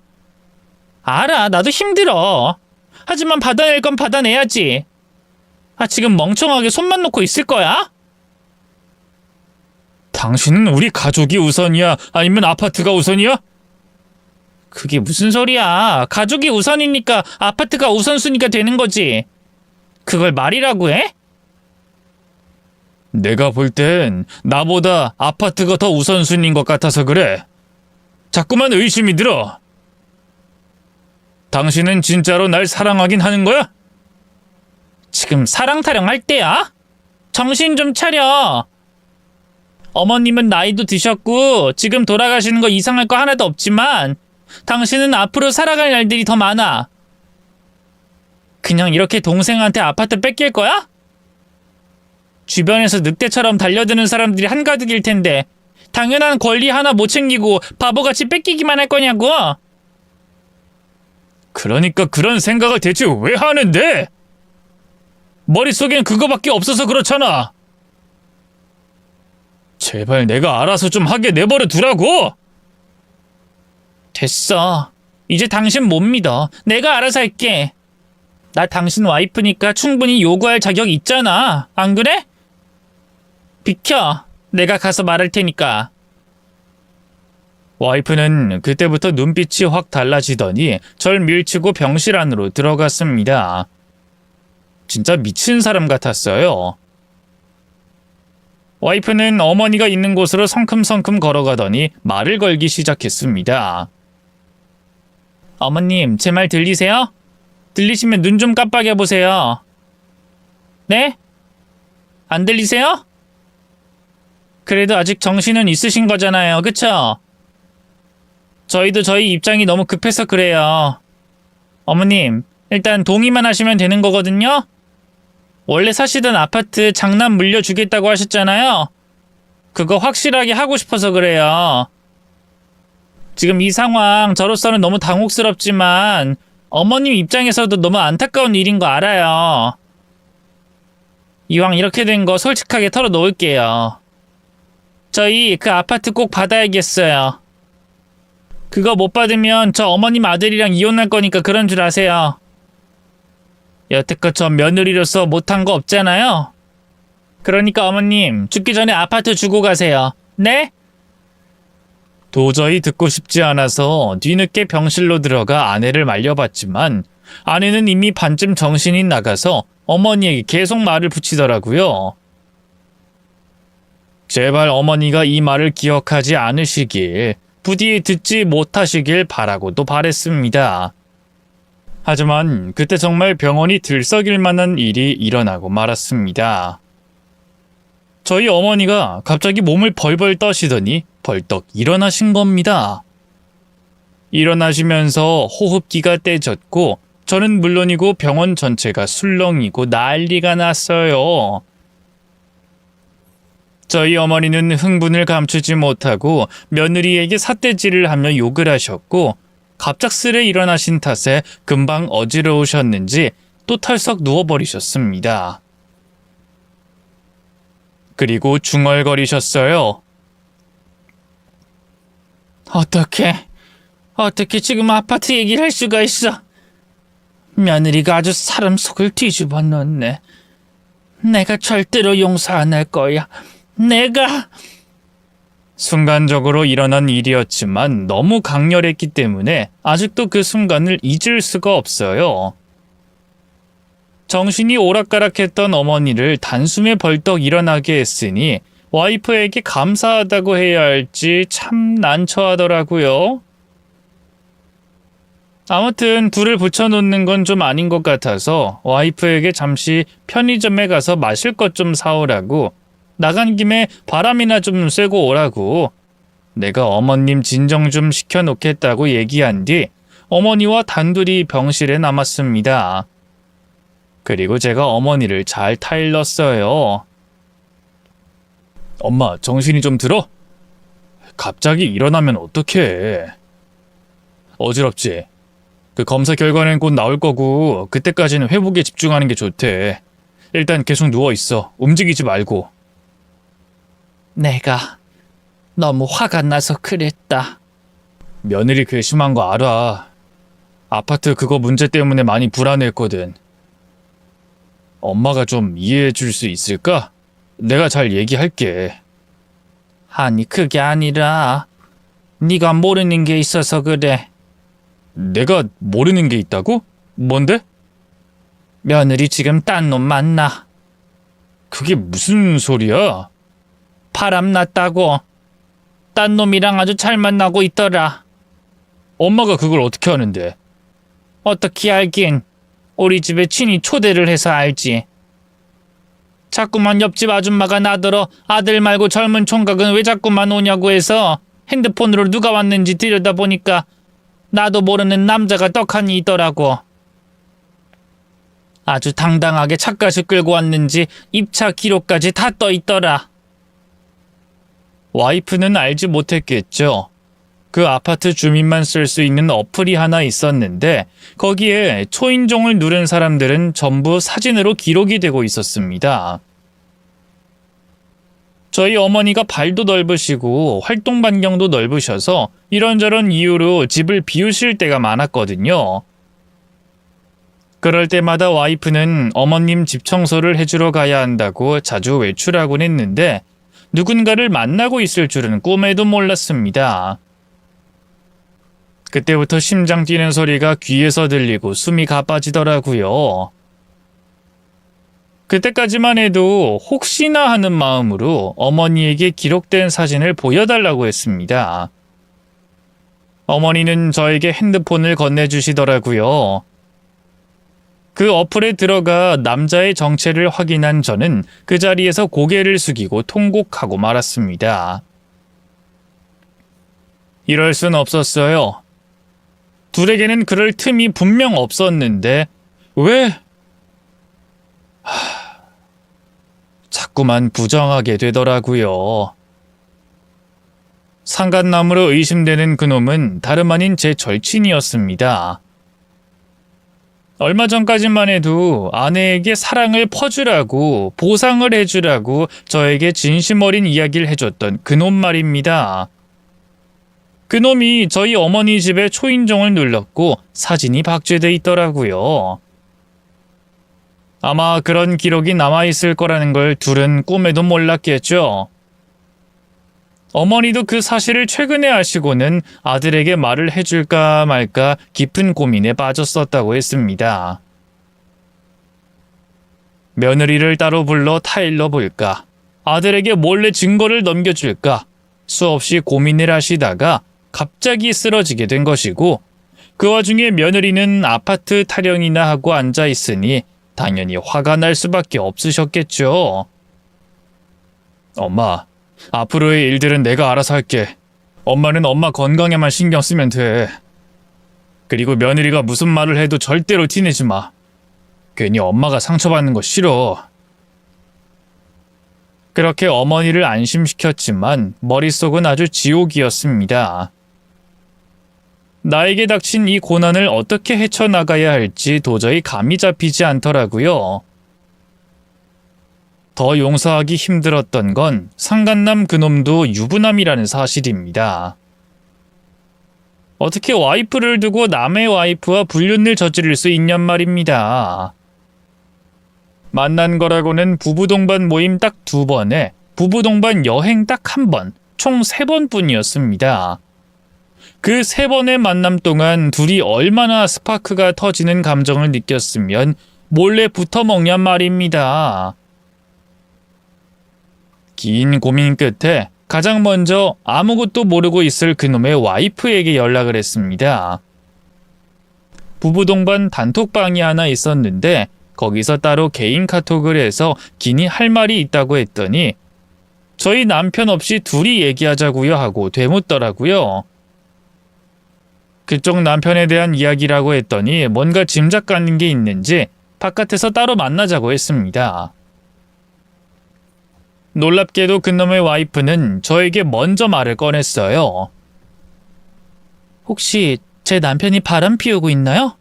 알아. 나도 힘들어. 하지만 받아낼 건 받아내야지. 지금 멍청하게 손만 놓고 있을 거야? 당신은 우리 가족이 우선이야? 아니면 아파트가 우선이야? 그게 무슨 소리야. 가족이 우선이니까 아파트가 우선순위가 되는 거지. 그걸 말이라고 해? 내가 볼 땐 나보다 아파트가 더 우선순위인 것 같아서 그래. 자꾸만 의심이 들어. 당신은 진짜로 날 사랑하긴 하는 거야? 지금 사랑 타령할 때야? 정신 좀 차려. 어머님은 나이도 드셨고 지금 돌아가시는 거 이상할 거 하나도 없지만 당신은 앞으로 살아갈 날들이 더 많아. 그냥 이렇게 동생한테 아파트 뺏길 거야? 주변에서 늑대처럼 달려드는 사람들이 한가득일 텐데 당연한 권리 하나 못 챙기고 바보같이 뺏기기만 할 거냐고. 그러니까 그런 생각을 대체 왜 하는데? 머릿속엔 그거밖에 없어서 그렇잖아. 제발 내가 알아서 좀 하게 내버려 두라고. 됐어. 이제 당신 못 믿어. 내가 알아서 할게. 나 당신 와이프니까 충분히 요구할 자격 있잖아. 안 그래? 비켜. 내가 가서 말할 테니까. 와이프는 그때부터 눈빛이 확 달라지더니 절 밀치고 병실 안으로 들어갔습니다. 진짜 미친 사람 같았어요. 와이프는 어머니가 있는 곳으로 성큼성큼 걸어가더니 말을 걸기 시작했습니다. 어머님, 제 말 들리세요? 들리시면 눈 좀 깜빡여 보세요. 네? 안 들리세요? 그래도 아직 정신은 있으신 거잖아요. 그쵸? 저희도 저희 입장이 너무 급해서 그래요. 어머님, 일단 동의만 하시면 되는 거거든요? 원래 사시던 아파트 장남 물려주겠다고 하셨잖아요? 그거 확실하게 하고 싶어서 그래요. 지금 이 상황 저로서는 너무 당혹스럽지만 어머님 입장에서도 너무 안타까운 일인 거 알아요. 이왕 이렇게 된 거 솔직하게 털어놓을게요. 저희 그 아파트 꼭 받아야겠어요. 그거 못 받으면 저 어머님 아들이랑 이혼할 거니까 그런 줄 아세요. 여태껏 저 며느리로서 못한 거 없잖아요. 그러니까 어머님, 죽기 전에 아파트 주고 가세요. 네? 도저히 듣고 싶지 않아서 뒤늦게 병실로 들어가 아내를 말려봤지만 아내는 이미 반쯤 정신이 나가서 어머니에게 계속 말을 붙이더라고요. 제발 어머니가 이 말을 기억하지 않으시길, 부디 듣지 못하시길 바라고도 바랬습니다. 하지만 그때 정말 병원이 들썩일 만한 일이 일어나고 말았습니다. 저희 어머니가 갑자기 몸을 벌벌 떠시더니 벌떡 일어나신 겁니다. 일어나시면서 호흡기가 떼졌고 저는 물론이고 병원 전체가 술렁이고 난리가 났어요. 저희 어머니는 흥분을 감추지 못하고 며느리에게 삿대질을 하며 욕을 하셨고 갑작스레 일어나신 탓에 금방 어지러우셨는지 또 털썩 누워버리셨습니다. 그리고 중얼거리셨어요. 어떻게 지금 아파트 얘기를 할 수가 있어? 며느리가 아주 사람 속을 뒤집어 놓네. 내가 절대로 용서 안 할 거야. 내가... 순간적으로 일어난 일이었지만 너무 강렬했기 때문에 아직도 그 순간을 잊을 수가 없어요. 정신이 오락가락했던 어머니를 단숨에 벌떡 일어나게 했으니 와이프에게 감사하다고 해야 할지 참 난처하더라고요. 아무튼 불을 붙여놓는 건 좀 아닌 것 같아서 와이프에게 잠시 편의점에 가서 마실 것 좀 사오라고, 나간 김에 바람이나 좀 쐬고 오라고 내가 어머님 진정 좀 시켜놓겠다고 얘기한 뒤 어머니와 단둘이 병실에 남았습니다. 그리고 제가 어머니를 잘 타일렀어요. 엄마, 정신이 좀 들어? 갑자기 일어나면 어떡해. 어지럽지? 그 검사 결과는 곧 나올 거고 그때까지는 회복에 집중하는 게 좋대. 일단 계속 누워있어. 움직이지 말고. 내가 너무 화가 나서 그랬다. 며느리 괘씸한 거 알아. 아파트 그거 문제 때문에 많이 불안했거든. 엄마가 좀 이해해 줄 수 있을까? 내가 잘 얘기할게. 아니, 그게 아니라 네가 모르는 게 있어서 그래. 내가 모르는 게 있다고? 뭔데? 며느리 지금 딴 놈 만나. 그게 무슨 소리야? 바람 났다고. 딴 놈이랑 아주 잘 만나고 있더라. 엄마가 그걸 어떻게 아는데? 어떻게 알긴. 우리 집에 친히 초대를 해서 알지. 자꾸만 옆집 아줌마가 나더러 아들 말고 젊은 총각은 왜 자꾸만 오냐고 해서 핸드폰으로 누가 왔는지 들여다보니까 나도 모르는 남자가 떡하니 있더라고. 아주 당당하게 차까지 끌고 왔는지 입차 기록까지 다 떠 있더라. 와이프는 알지 못했겠죠. 그 아파트 주민만 쓸 수 있는 어플이 하나 있었는데 거기에 초인종을 누른 사람들은 전부 사진으로 기록이 되고 있었습니다. 저희 어머니가 발도 넓으시고 활동 반경도 넓으셔서 이런저런 이유로 집을 비우실 때가 많았거든요. 그럴 때마다 와이프는 어머님 집 청소를 해주러 가야 한다고 자주 외출하곤 했는데 누군가를 만나고 있을 줄은 꿈에도 몰랐습니다. 그때부터 심장 뛰는 소리가 귀에서 들리고 숨이 가빠지더라고요. 그때까지만 해도 혹시나 하는 마음으로 어머니에게 기록된 사진을 보여달라고 했습니다. 어머니는 저에게 핸드폰을 건네주시더라고요. 그 어플에 들어가 남자의 정체를 확인한 저는 그 자리에서 고개를 숙이고 통곡하고 말았습니다. 이럴 순 없었어요. 둘에게는 그럴 틈이 분명 없었는데 왜? 자꾸만 부정하게 되더라고요. 상간남으로 의심되는 그놈은 다름 아닌 제 절친이었습니다. 얼마 전까지만 해도 아내에게 사랑을 퍼주라고, 보상을 해주라고 저에게 진심 어린 이야기를 해줬던 그놈 말입니다. 그놈이 저희 어머니 집에 초인종을 눌렀고 사진이 박제돼 있더라고요. 아마 그런 기록이 남아있을 거라는 걸 둘은 꿈에도 몰랐겠죠. 어머니도 그 사실을 최근에 아시고는 아들에게 말을 해줄까 말까 깊은 고민에 빠졌었다고 했습니다. 며느리를 따로 불러 타일러 볼까? 아들에게 몰래 증거를 넘겨줄까? 수없이 고민을 하시다가 갑자기 쓰러지게 된 것이고 그 와중에 며느리는 아파트 타령이나 하고 앉아있으니 당연히 화가 날 수밖에 없으셨겠죠. 엄마, 앞으로의 일들은 내가 알아서 할게. 엄마는 엄마 건강에만 신경 쓰면 돼. 그리고 며느리가 무슨 말을 해도 절대로 티내지 마. 괜히 엄마가 상처받는 거 싫어. 그렇게 어머니를 안심시켰지만 머릿속은 아주 지옥이었습니다. 나에게 닥친 이 고난을 어떻게 헤쳐나가야 할지 도저히 감이 잡히지 않더라고요. 더 용서하기 힘들었던 건 상간남 그놈도 유부남이라는 사실입니다. 어떻게 와이프를 두고 남의 와이프와 불륜을 저지를 수 있냔 말입니다. 만난 거라고는 부부 동반 모임 딱 2번에 부부 동반 여행 딱 1번, 총 3번뿐이었습니다. 그 3번의 만남 동안 둘이 얼마나 스파크가 터지는 감정을 느꼈으면 몰래 붙어 먹냔 말입니다. 긴 고민 끝에 가장 먼저 아무것도 모르고 있을 그놈의 와이프에게 연락을 했습니다. 부부 동반 단톡방이 하나 있었는데 거기서 따로 개인 카톡을 해서 기니 할 말이 있다고 했더니 저희 남편 없이 둘이 얘기하자고요 하고 되묻더라고요. 그쪽 남편에 대한 이야기라고 했더니 뭔가 짐작 가는 게 있는지 바깥에서 따로 만나자고 했습니다. 놀랍게도 그놈의 와이프는 저에게 먼저 말을 꺼냈어요. 혹시 제 남편이 바람 피우고 있나요?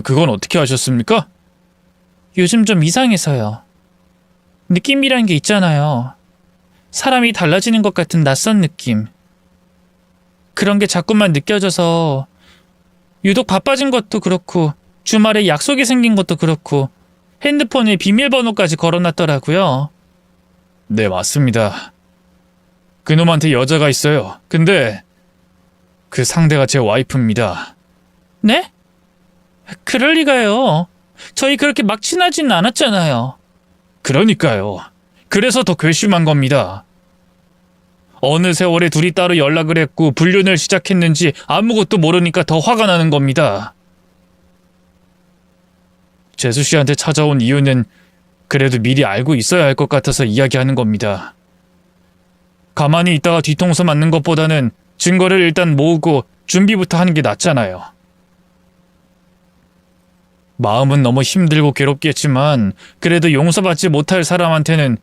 그건 어떻게 아셨습니까? 요즘 좀 이상해서요. 느낌이란 게 있잖아요. 사람이 달라지는 것 같은 낯선 느낌. 그런 게 자꾸만 느껴져서 유독 바빠진 것도 그렇고 주말에 약속이 생긴 것도 그렇고 핸드폰에 비밀번호까지 걸어놨더라고요. 네, 맞습니다. 그놈한테 여자가 있어요. 근데 그 상대가 제 와이프입니다. 네? 그럴 리가요. 저희 그렇게 막 친하진 않았잖아요. 그러니까요. 그래서 더 괘씸한 겁니다. 어느 세월에 둘이 따로 연락을 했고 불륜을 시작했는지 아무것도 모르니까 더 화가 나는 겁니다. 재수 씨한테 찾아온 이유는 그래도 미리 알고 있어야 할 것 같아서 이야기하는 겁니다. 가만히 있다가 뒤통수 맞는 것보다는 증거를 일단 모으고 준비부터 하는 게 낫잖아요. 마음은 너무 힘들고 괴롭겠지만 그래도 용서받지 못할 사람한테는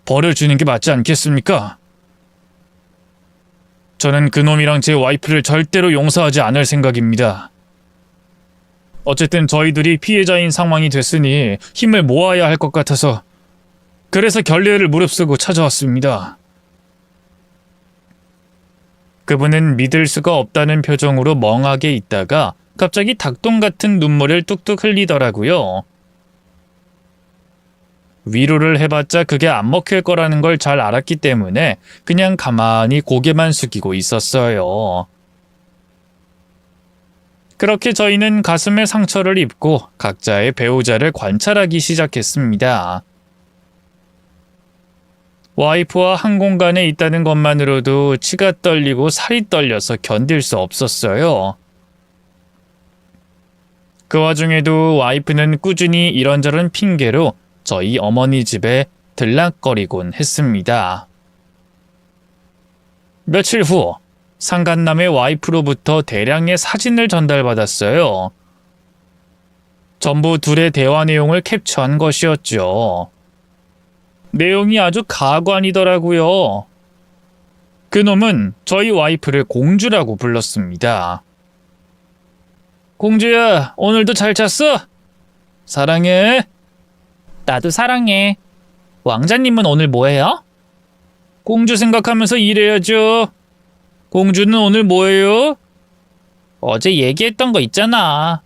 벌을 주는 게 맞지 않겠습니까? 저는 그놈이랑 제 와이프를 절대로 용서하지 않을 생각입니다. 어쨌든 저희들이 피해자인 상황이 됐으니 힘을 모아야 할 것 같아서 그래서 결례를 무릅쓰고 찾아왔습니다. 그분은 믿을 수가 없다는 표정으로 멍하게 있다가 갑자기 닭똥 같은 눈물을 뚝뚝 흘리더라고요. 위로를 해봤자 그게 안 먹힐 거라는 걸 잘 알았기 때문에 그냥 가만히 고개만 숙이고 있었어요. 그렇게 저희는 가슴에 상처를 입고 각자의 배우자를 관찰하기 시작했습니다. 와이프와 한 공간에 있다는 것만으로도 치가 떨리고 살이 떨려서 견딜 수 없었어요. 그 와중에도 와이프는 꾸준히 이런저런 핑계로 저희 어머니 집에 들락거리곤 했습니다. 며칠 후 상간남의 와이프로부터 대량의 사진을 전달받았어요. 전부 둘의 대화 내용을 캡처한 것이었죠. 내용이 아주 가관이더라고요. 그놈은 저희 와이프를 공주라고 불렀습니다. 공주야, 오늘도 잘 잤어? 사랑해. 나도 사랑해. 왕자님은 오늘 뭐해요? 공주 생각하면서 일해야죠. 공주는 오늘 뭐해요? 어제 얘기했던 거 있잖아.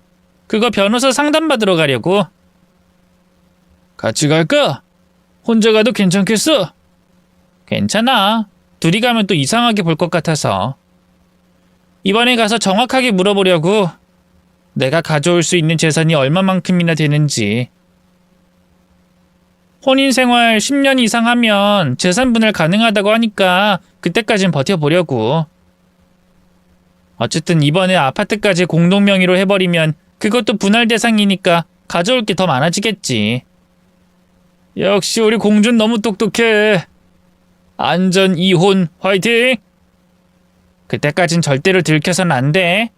그거 변호사 상담받으러 가려고. 같이 갈까? 혼자 가도 괜찮겠어? 괜찮아. 둘이 가면 또 이상하게 볼 것 같아서. 이번에 가서 정확하게 물어보려고. 내가 가져올 수 있는 재산이 얼마만큼이나 되는지. 혼인생활 10년 이상 하면 재산 분할 가능하다고 하니까 그때까진 버텨보려고. 어쨌든 이번에 아파트까지 공동명의로 해버리면 그것도 분할 대상이니까 가져올 게 더 많아지겠지. 역시 우리 공주는 너무 똑똑해. 안전 이혼 화이팅! 그때까진 절대로 들켜선 안 돼.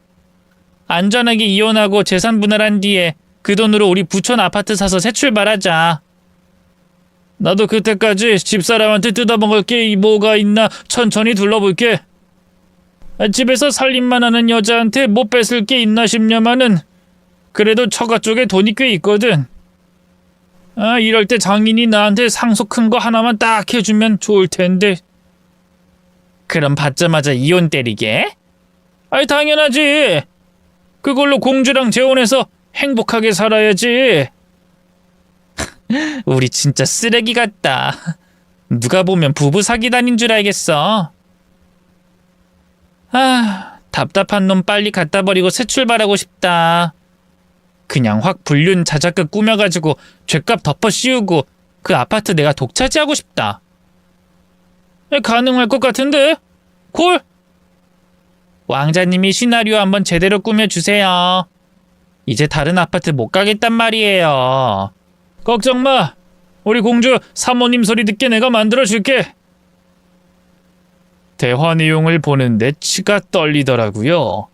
안전하게 이혼하고 재산 분할한 뒤에 그 돈으로 우리 부촌 아파트 사서 새 출발하자. 나도 그때까지 집사람한테 뜯어먹을 게 뭐가 있나 천천히 둘러볼게. 집에서 살림만 하는 여자한테 못 뺏을 게 있나 싶냐마는 그래도 처가 쪽에 돈이 꽤 있거든. 이럴 때 장인이 나한테 상속 큰 거 하나만 딱 해주면 좋을 텐데. 그럼 받자마자 이혼 때리게? 당연하지. 그걸로 공주랑 재혼해서 행복하게 살아야지. 우리 진짜 쓰레기 같다. 누가 보면 부부 사기단인 줄 알겠어. 답답한 놈 빨리 갖다 버리고 새 출발하고 싶다. 그냥 확 불륜 자작극 꾸며가지고 죗값 덮어 씌우고 그 아파트 내가 독차지하고 싶다. 가능할 것 같은데? 콜? 왕자님이 시나리오 한번 제대로 꾸며주세요. 이제 다른 아파트 못 가겠단 말이에요. 걱정 마. 우리 공주 사모님 소리 듣게 내가 만들어줄게. 대화 내용을 보는데 치가 떨리더라고요.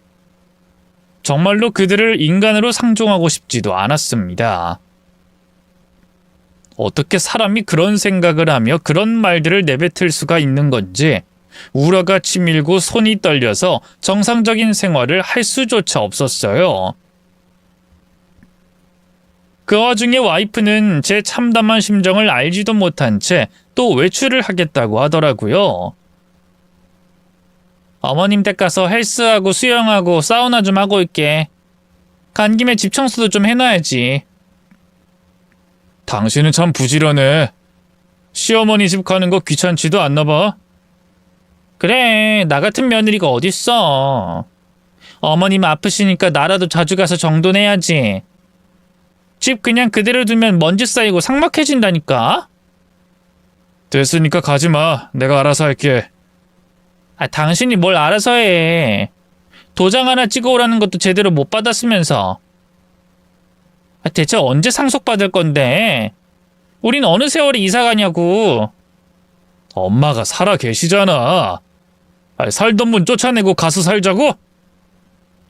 정말로 그들을 인간으로 상종하고 싶지도 않았습니다. 어떻게 사람이 그런 생각을 하며 그런 말들을 내뱉을 수가 있는 건지 우라가 치밀고 손이 떨려서 정상적인 생활을 할 수조차 없었어요. 그 와중에 와이프는 제 참담한 심정을 알지도 못한 채 또 외출을 하겠다고 하더라고요. 어머님 댁 가서 헬스하고 수영하고 사우나 좀 하고 올게. 간 김에 집 청소도 좀 해놔야지. 당신은 참 부지런해. 시어머니 집 가는 거 귀찮지도 않나 봐. 그래, 나 같은 며느리가 어딨어. 어머님 아프시니까 나라도 자주 가서 정돈해야지. 집 그냥 그대로 두면 먼지 쌓이고 삭막해진다니까. 됐으니까 가지 마. 내가 알아서 할게. 당신이 뭘 알아서 해. 도장 하나 찍어오라는 것도 제대로 못 받았으면서. 대체 언제 상속받을 건데? 우린 어느 세월에 이사 가냐고. 엄마가 살아 계시잖아. 살던 분 쫓아내고 가서 살자고?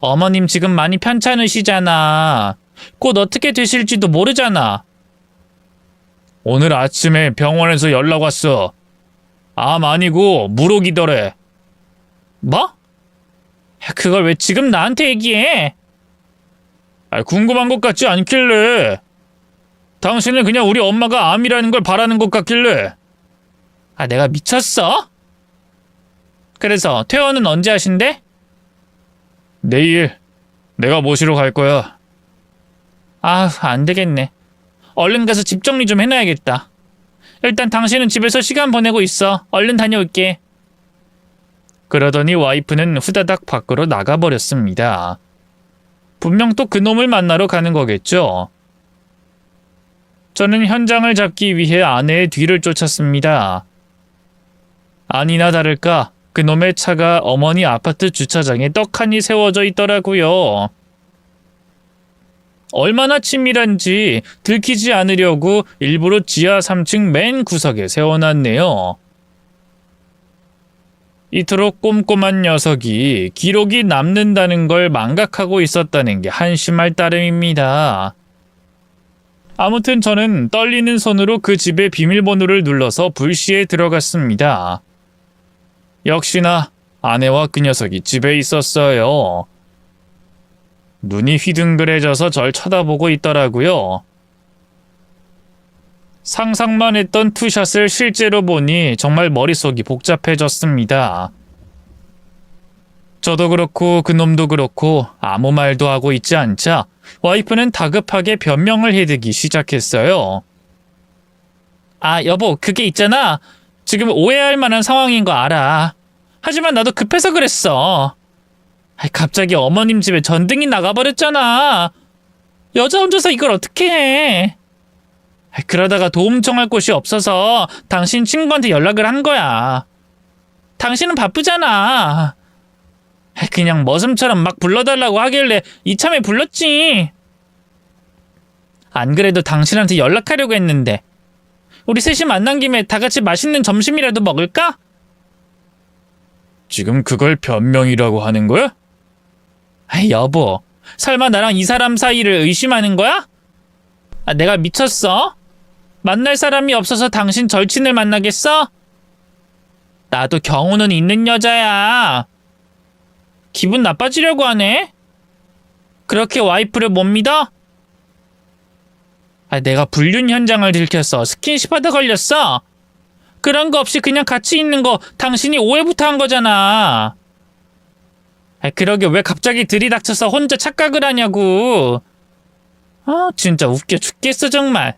어머님 지금 많이 편찮으시잖아. 곧 어떻게 되실지도 모르잖아. 오늘 아침에 병원에서 연락 왔어. 암 아니고 무록이더래. 뭐? 그걸 왜 지금 나한테 얘기해? 궁금한 것 같지 않길래. 당신은 그냥 우리 엄마가 암이라는 걸 바라는 것 같길래. 내가 미쳤어? 그래서 퇴원은 언제 하신대? 내일 내가 모시러 갈 거야. 안 되겠네. 얼른 가서 집 정리 좀 해놔야겠다. 일단 당신은 집에서 시간 보내고 있어. 얼른 다녀올게. 그러더니 와이프는 후다닥 밖으로 나가버렸습니다. 분명 또 그놈을 만나러 가는 거겠죠. 저는 현장을 잡기 위해 아내의 뒤를 쫓았습니다. 아니나 다를까 그놈의 차가 어머니 아파트 주차장에 떡하니 세워져 있더라고요. 얼마나 치밀한지 들키지 않으려고 일부러 지하 3층 맨 구석에 세워놨네요. 이토록 꼼꼼한 녀석이 기록이 남는다는 걸 망각하고 있었다는 게 한심할 따름입니다. 아무튼 저는 떨리는 손으로 그 집의 비밀번호를 눌러서 불시에 들어갔습니다. 역시나 아내와 그 녀석이 집에 있었어요. 눈이 휘둥그레져서 절 쳐다보고 있더라고요. 상상만 했던 투샷을 실제로 보니 정말 머릿속이 복잡해졌습니다. 저도 그렇고 그놈도 그렇고 아무 말도 하고 있지 않자 와이프는 다급하게 변명을 해대기 시작했어요. 여보, 그게 있잖아. 지금 오해할 만한 상황인 거 알아. 하지만 나도 급해서 그랬어. 갑자기 어머님 집에 전등이 나가버렸잖아. 여자 혼자서 이걸 어떻게 해? 그러다가 도움 청할 곳이 없어서 당신 친구한테 연락을 한 거야. 당신은 바쁘잖아. 그냥 머슴처럼 막 불러달라고 하길래 이참에 불렀지. 안 그래도 당신한테 연락하려고 했는데 우리 셋이 만난 김에 다 같이 맛있는 점심이라도 먹을까? 지금 그걸 변명이라고 하는 거야? 여보, 설마 나랑 이 사람 사이를 의심하는 거야? 내가 미쳤어? 만날 사람이 없어서 당신 절친을 만나겠어? 나도 경우는 있는 여자야. 기분 나빠지려고 하네? 그렇게 와이프를 못 믿어? 내가 불륜 현장을 들켰어. 스킨십 하다 걸렸어. 그런 거 없이 그냥 같이 있는 거 당신이 오해부터 한 거잖아. 그러게 왜 갑자기 들이닥쳐서 혼자 착각을 하냐고. 진짜 웃겨 죽겠어 정말.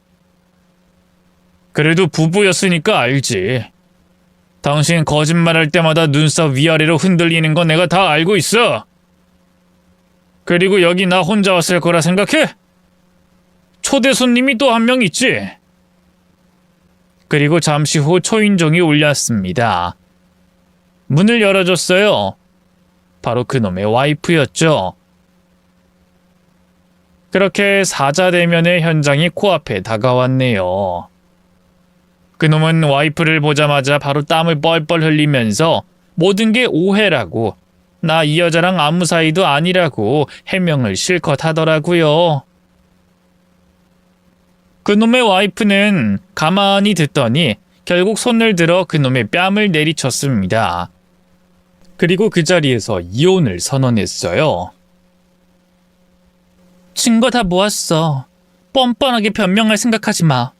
그래도 부부였으니까 알지. 당신 거짓말할 때마다 눈썹 위아래로 흔들리는 거 내가 다 알고 있어. 그리고 여기 나 혼자 왔을 거라 생각해? 초대 손님이 또 한 명 있지. 그리고 잠시 후 초인종이 울렸습니다. 문을 열어줬어요. 바로 그놈의 와이프였죠. 그렇게 사자대면의 현장이 코앞에 다가왔네요. 그놈은 와이프를 보자마자 바로 땀을 뻘뻘 흘리면서 모든 게 오해라고, 나 이 여자랑 아무 사이도 아니라고 해명을 실컷 하더라고요. 그놈의 와이프는 가만히 듣더니 결국 손을 들어 그놈의 뺨을 내리쳤습니다. 그리고 그 자리에서 이혼을 선언했어요. 증거 다 모았어. 뻔뻔하게 변명할 생각하지 마.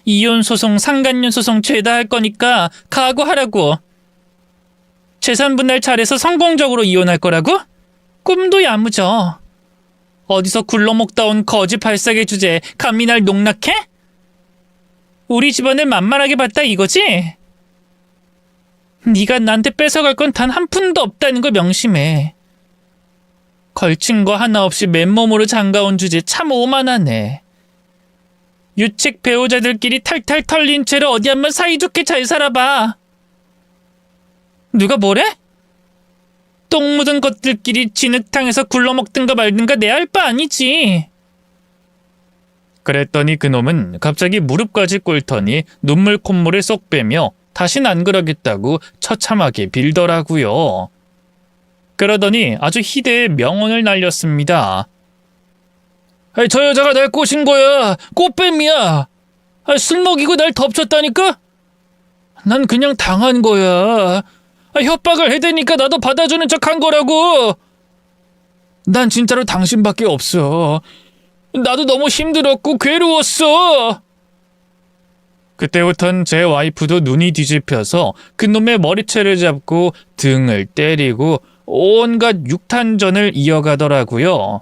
이혼 소송, 상간녀 소송 죄다 할 거니까 각오하라고. 재산 분할 잘해서 성공적으로 이혼할 거라고? 꿈도 야무져. 어디서 굴러먹다 온 거지 발사계 주제에 감히 날 농락해? 우리 집안을 만만하게 봤다 이거지? 네가 나한테 뺏어갈 건 단 한 푼도 없다는 걸 명심해. 걸친 거 하나 없이 맨몸으로 장가온 주제 참 오만하네. 유책 배우자들끼리 탈탈 털린 채로 어디 한번 사이좋게 잘 살아봐. 누가 뭐래? 똥 묻은 것들끼리 진흙탕에서 굴러먹든가 말든가 내 할 바 아니지. 그랬더니 그놈은 갑자기 무릎까지 꿇더니 눈물 콧물을 쏙 빼며 다신 안 그러겠다고 처참하게 빌더라고요. 그러더니 아주 희대의 명언을 날렸습니다. 저 여자가 날 꼬신 거야. 꽃뱀이야. 술 먹이고 날 덮쳤다니까? 난 그냥 당한 거야. 협박을 해대니까 나도 받아주는 척 한 거라고. 난 진짜로 당신밖에 없어. 나도 너무 힘들었고 괴로웠어. 그때부턴 제 와이프도 눈이 뒤집혀서 그놈의 머리채를 잡고 등을 때리고 온갖 육탄전을 이어가더라고요.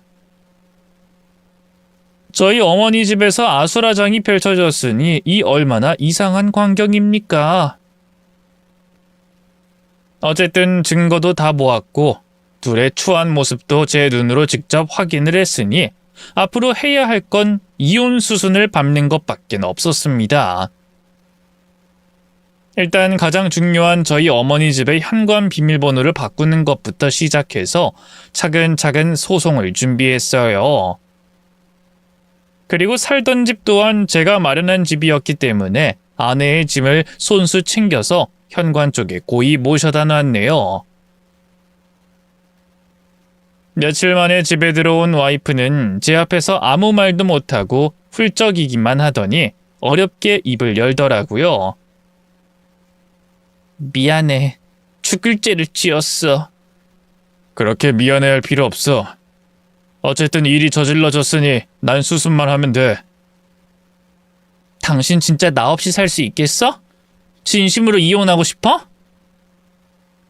저희 어머니 집에서 아수라장이 펼쳐졌으니 이 얼마나 이상한 광경입니까? 어쨌든 증거도 다 모았고 둘의 추한 모습도 제 눈으로 직접 확인을 했으니 앞으로 해야 할 건 이혼 수순을 밟는 것밖에 없었습니다. 일단 가장 중요한 저희 어머니 집의 현관 비밀번호를 바꾸는 것부터 시작해서 차근차근 소송을 준비했어요. 그리고 살던 집 또한 제가 마련한 집이었기 때문에 아내의 짐을 손수 챙겨서 현관 쪽에 고이 모셔다 놨네요. 며칠 만에 집에 들어온 와이프는 제 앞에서 아무 말도 못하고 훌쩍이기만 하더니 어렵게 입을 열더라고요. 미안해. 죽을 죄를 지었어. 그렇게 미안해할 필요 없어. 어쨌든 일이 저질러졌으니 난 수습만 하면 돼. 당신 진짜 나 없이 살 수 있겠어? 진심으로 이혼하고 싶어?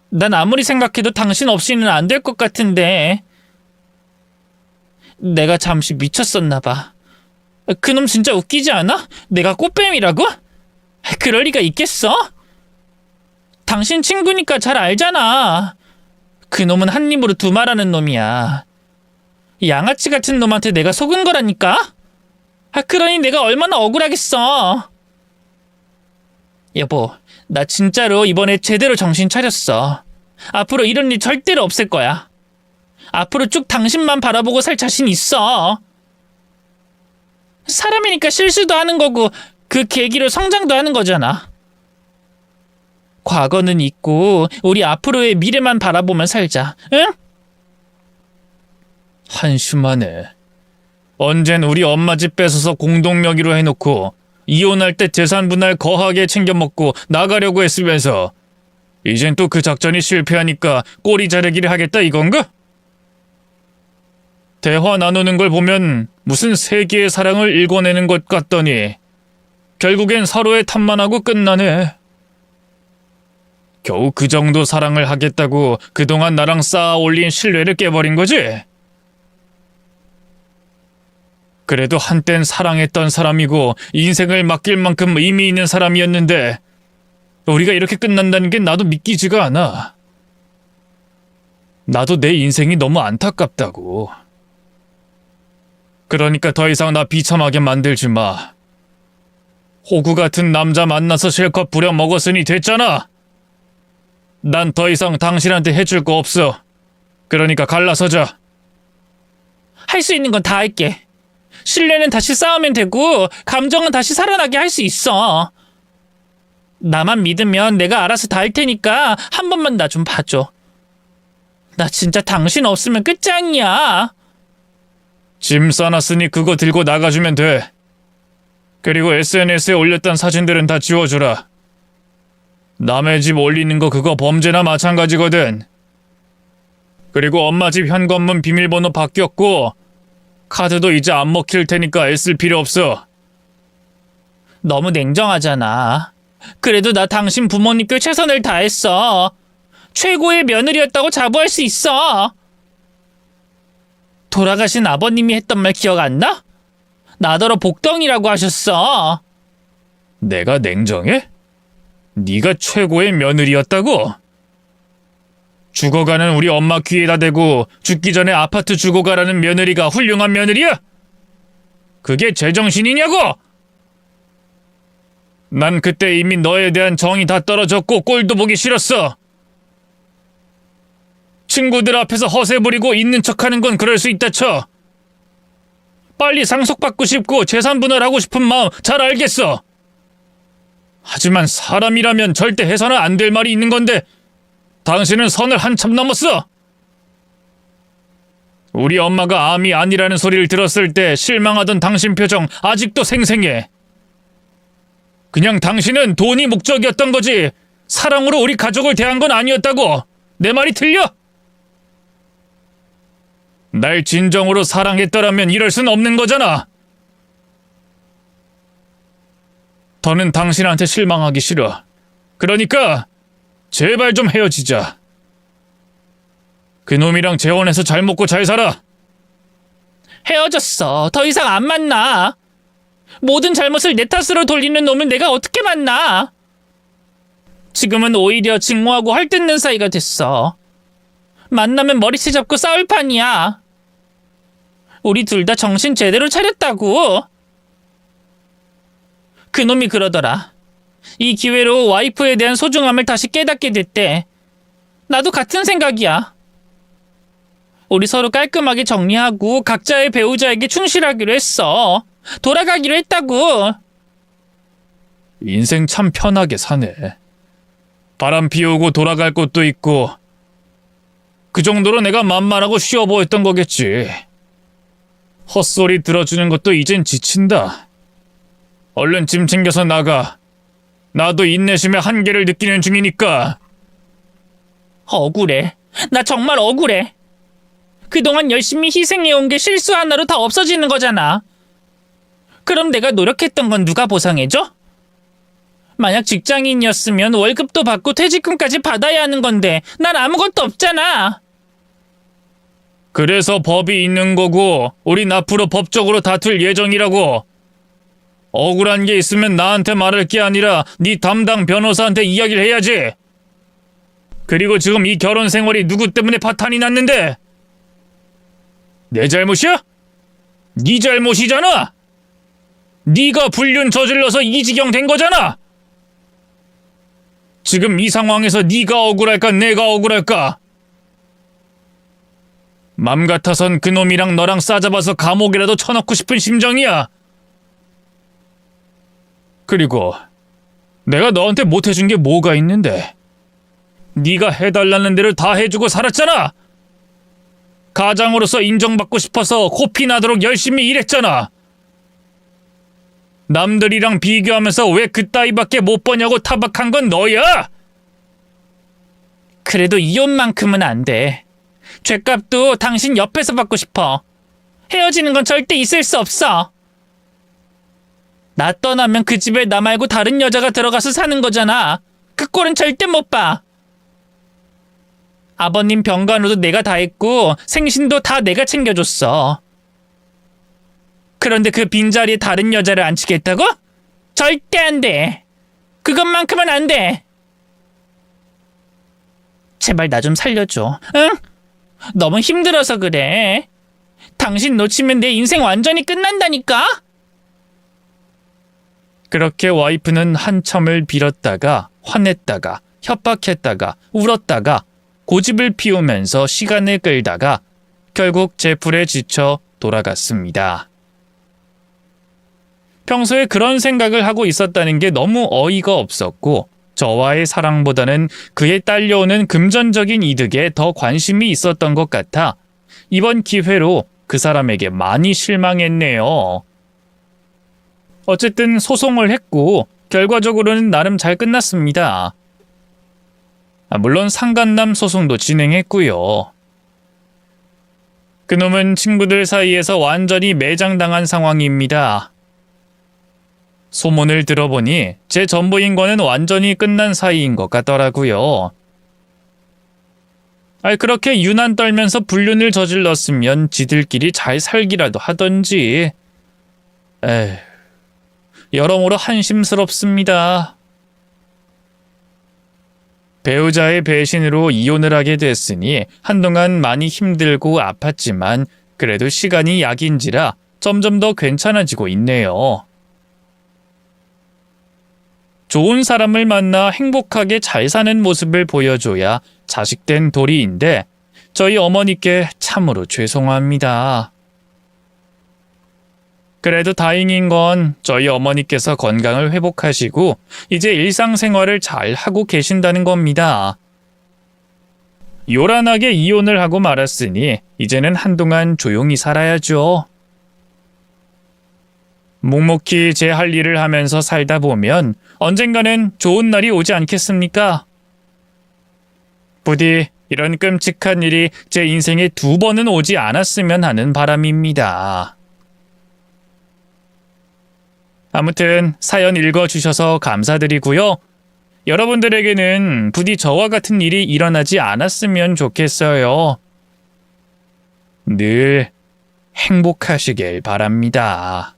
난 아무리 생각해도 당신 없이는 안 될 것 같은데. 내가 잠시 미쳤었나 봐. 그놈 진짜 웃기지 않아? 내가 꽃뱀이라고? 그럴 리가 있겠어? 당신 친구니까 잘 알잖아. 그놈은 한 입으로 두 말하는 놈이야. 양아치 같은 놈한테 내가 속은 거라니까? 그러니 내가 얼마나 억울하겠어. 여보, 나 진짜로 이번에 제대로 정신 차렸어. 앞으로 이런 일 절대로 없을 거야. 앞으로 쭉 당신만 바라보고 살 자신 있어. 사람이니까 실수도 하는 거고 그 계기로 성장도 하는 거잖아. 과거는 잊고 우리 앞으로의 미래만 바라보면 살자, 응? 한심하네. 언젠 우리 엄마 집 뺏어서 공동명의로 해놓고 이혼할 때 재산 분할 거하게 챙겨 먹고 나가려고 했으면서 이젠 또 그 작전이 실패하니까 꼬리 자르기를 하겠다 이건가? 대화 나누는 걸 보면 무슨 세계의 사랑을 일궈내는 것 같더니 결국엔 서로의 탓만 하고 끝나네. 겨우 그 정도 사랑을 하겠다고 그동안 나랑 쌓아 올린 신뢰를 깨버린 거지? 그래도 한땐 사랑했던 사람이고 인생을 맡길 만큼 의미 있는 사람이었는데 우리가 이렇게 끝난다는 게 나도 믿기지가 않아. 나도 내 인생이 너무 안타깝다고. 그러니까 더 이상 나 비참하게 만들지 마. 호구 같은 남자 만나서 실컷 부려먹었으니 됐잖아. 난 더 이상 당신한테 해줄 거 없어. 그러니까 갈라서자. 할 수 있는 건 다 할게. 신뢰는 다시 쌓으면 되고 감정은 다시 살아나게 할 수 있어. 나만 믿으면 내가 알아서 다 할 테니까 한 번만 나 좀 봐줘. 나 진짜 당신 없으면 끝장이야. 짐 싸놨으니 그거 들고 나가주면 돼. 그리고 SNS에 올렸던 사진들은 다 지워주라. 남의 집 올리는 거 그거 범죄나 마찬가지거든. 그리고 엄마 집 현관문 비밀번호 바뀌었고 카드도 이제 안 먹힐 테니까 애쓸 필요 없어. 너무 냉정하잖아. 그래도 나 당신 부모님께 최선을 다했어. 최고의 며느리였다고 자부할 수 있어. 돌아가신 아버님이 했던 말 기억 안 나? 나더러 복덩이라고 하셨어. 내가 냉정해? 네가 최고의 며느리였다고? 죽어가는 우리 엄마 귀에다 대고 죽기 전에 아파트 주고 가라는 며느리가 훌륭한 며느리야? 그게 제정신이냐고? 난 그때 이미 너에 대한 정이 다 떨어졌고 꼴도 보기 싫었어. 친구들 앞에서 허세 부리고 있는 척하는 건 그럴 수 있다 쳐. 빨리 상속받고 싶고 재산 분할하고 싶은 마음 잘 알겠어. 하지만 사람이라면 절대 해서는 안 될 말이 있는 건데 당신은 선을 한참 넘었어. 우리 엄마가 암이 아니라는 소리를 들었을 때 실망하던 당신 표정 아직도 생생해. 그냥 당신은 돈이 목적이었던 거지 사랑으로 우리 가족을 대한 건 아니었다고. 내 말이 틀려? 날 진정으로 사랑했더라면 이럴 순 없는 거잖아. 더는 당신한테 실망하기 싫어. 그러니까 제발 좀 헤어지자. 그놈이랑 재혼해서 잘 먹고 잘 살아. 헤어졌어. 더 이상 안 만나. 모든 잘못을 내 탓으로 돌리는 놈을 내가 어떻게 만나. 지금은 오히려 증오하고 헐뜯는 사이가 됐어. 만나면 머리채 잡고 싸울 판이야. 우리 둘 다 정신 제대로 차렸다고. 그놈이 그러더라. 이 기회로 와이프에 대한 소중함을 다시 깨닫게 됐대. 나도 같은 생각이야. 우리 서로 깔끔하게 정리하고 각자의 배우자에게 충실하기로 했어. 돌아가기로 했다고. 인생 참 편하게 사네. 바람 피우고 돌아갈 곳도 있고 그 정도로 내가 만만하고 쉬워 보였던 거겠지. 헛소리 들어주는 것도 이젠 지친다. 얼른 짐 챙겨서 나가. 나도 인내심의 한계를 느끼는 중이니까. 억울해. 나 정말 억울해. 그동안 열심히 희생해온 게 실수 하나로 다 없어지는 거잖아. 그럼 내가 노력했던 건 누가 보상해줘? 만약 직장인이었으면 월급도 받고 퇴직금까지 받아야 하는 건데 난 아무것도 없잖아. 그래서 법이 있는 거고 우린 앞으로 법적으로 다툴 예정이라고. 억울한 게 있으면 나한테 말할 게 아니라 네 담당 변호사한테 이야기를 해야지. 그리고 지금 이 결혼 생활이 누구 때문에 파탄이 났는데? 내 잘못이야? 네 잘못이잖아. 네가 불륜 저질러서 이 지경 된 거잖아. 지금 이 상황에서 네가 억울할까 내가 억울할까? 맘 같아선 그놈이랑 너랑 싸잡아서 감옥이라도 쳐넣고 싶은 심정이야. 그리고 내가 너한테 못해준 게 뭐가 있는데? 네가 해달라는 대로 다 해주고 살았잖아. 가장으로서 인정받고 싶어서 코피 나도록 열심히 일했잖아. 남들이랑 비교하면서 왜 그따위밖에 못 버냐고 타박한 건 너야. 그래도 이혼만큼은 안 돼. 죗값도 당신 옆에서 받고 싶어. 헤어지는 건 절대 있을 수 없어. 나 떠나면 그 집에 나 말고 다른 여자가 들어가서 사는 거잖아. 그 꼴은 절대 못 봐. 아버님 병간호도 내가 다 했고 생신도 다 내가 챙겨줬어. 그런데 그 빈자리에 다른 여자를 앉히겠다고? 절대 안 돼. 그것만큼은 안 돼. 제발 나 좀 살려줘. 응? 너무 힘들어서 그래. 당신 놓치면 내 인생 완전히 끝난다니까? 그렇게 와이프는 한참을 빌었다가 화냈다가 협박했다가 울었다가 고집을 피우면서 시간을 끌다가 결국 제풀에 지쳐 돌아갔습니다. 평소에 그런 생각을 하고 있었다는 게 너무 어이가 없었고 저와의 사랑보다는 그에 딸려오는 금전적인 이득에 더 관심이 있었던 것 같아 이번 기회로 그 사람에게 많이 실망했네요. 어쨌든 소송을 했고 결과적으로는 나름 잘 끝났습니다. 물론 상간남 소송도 진행했고요. 그놈은 친구들 사이에서 완전히 매장당한 상황입니다. 소문을 들어보니 제 전부인과는 완전히 끝난 사이인 것 같더라고요. 그렇게 유난 떨면서 불륜을 저질렀으면 지들끼리 잘 살기라도 하던지. 여러모로 한심스럽습니다. 배우자의 배신으로 이혼을 하게 됐으니 한동안 많이 힘들고 아팠지만 그래도 시간이 약인지라 점점 더 괜찮아지고 있네요. 좋은 사람을 만나 행복하게 잘 사는 모습을 보여줘야 자식된 도리인데 저희 어머니께 참으로 죄송합니다. 그래도 다행인 건 저희 어머니께서 건강을 회복하시고 이제 일상생활을 잘 하고 계신다는 겁니다. 요란하게 이혼을 하고 말았으니 이제는 한동안 조용히 살아야죠. 묵묵히 제 할 일을 하면서 살다 보면 언젠가는 좋은 날이 오지 않겠습니까? 부디 이런 끔찍한 일이 제 인생에 2번은 오지 않았으면 하는 바람입니다. 아무튼 사연 읽어주셔서 감사드리고요. 여러분들에게는 부디 저와 같은 일이 일어나지 않았으면 좋겠어요. 늘 행복하시길 바랍니다.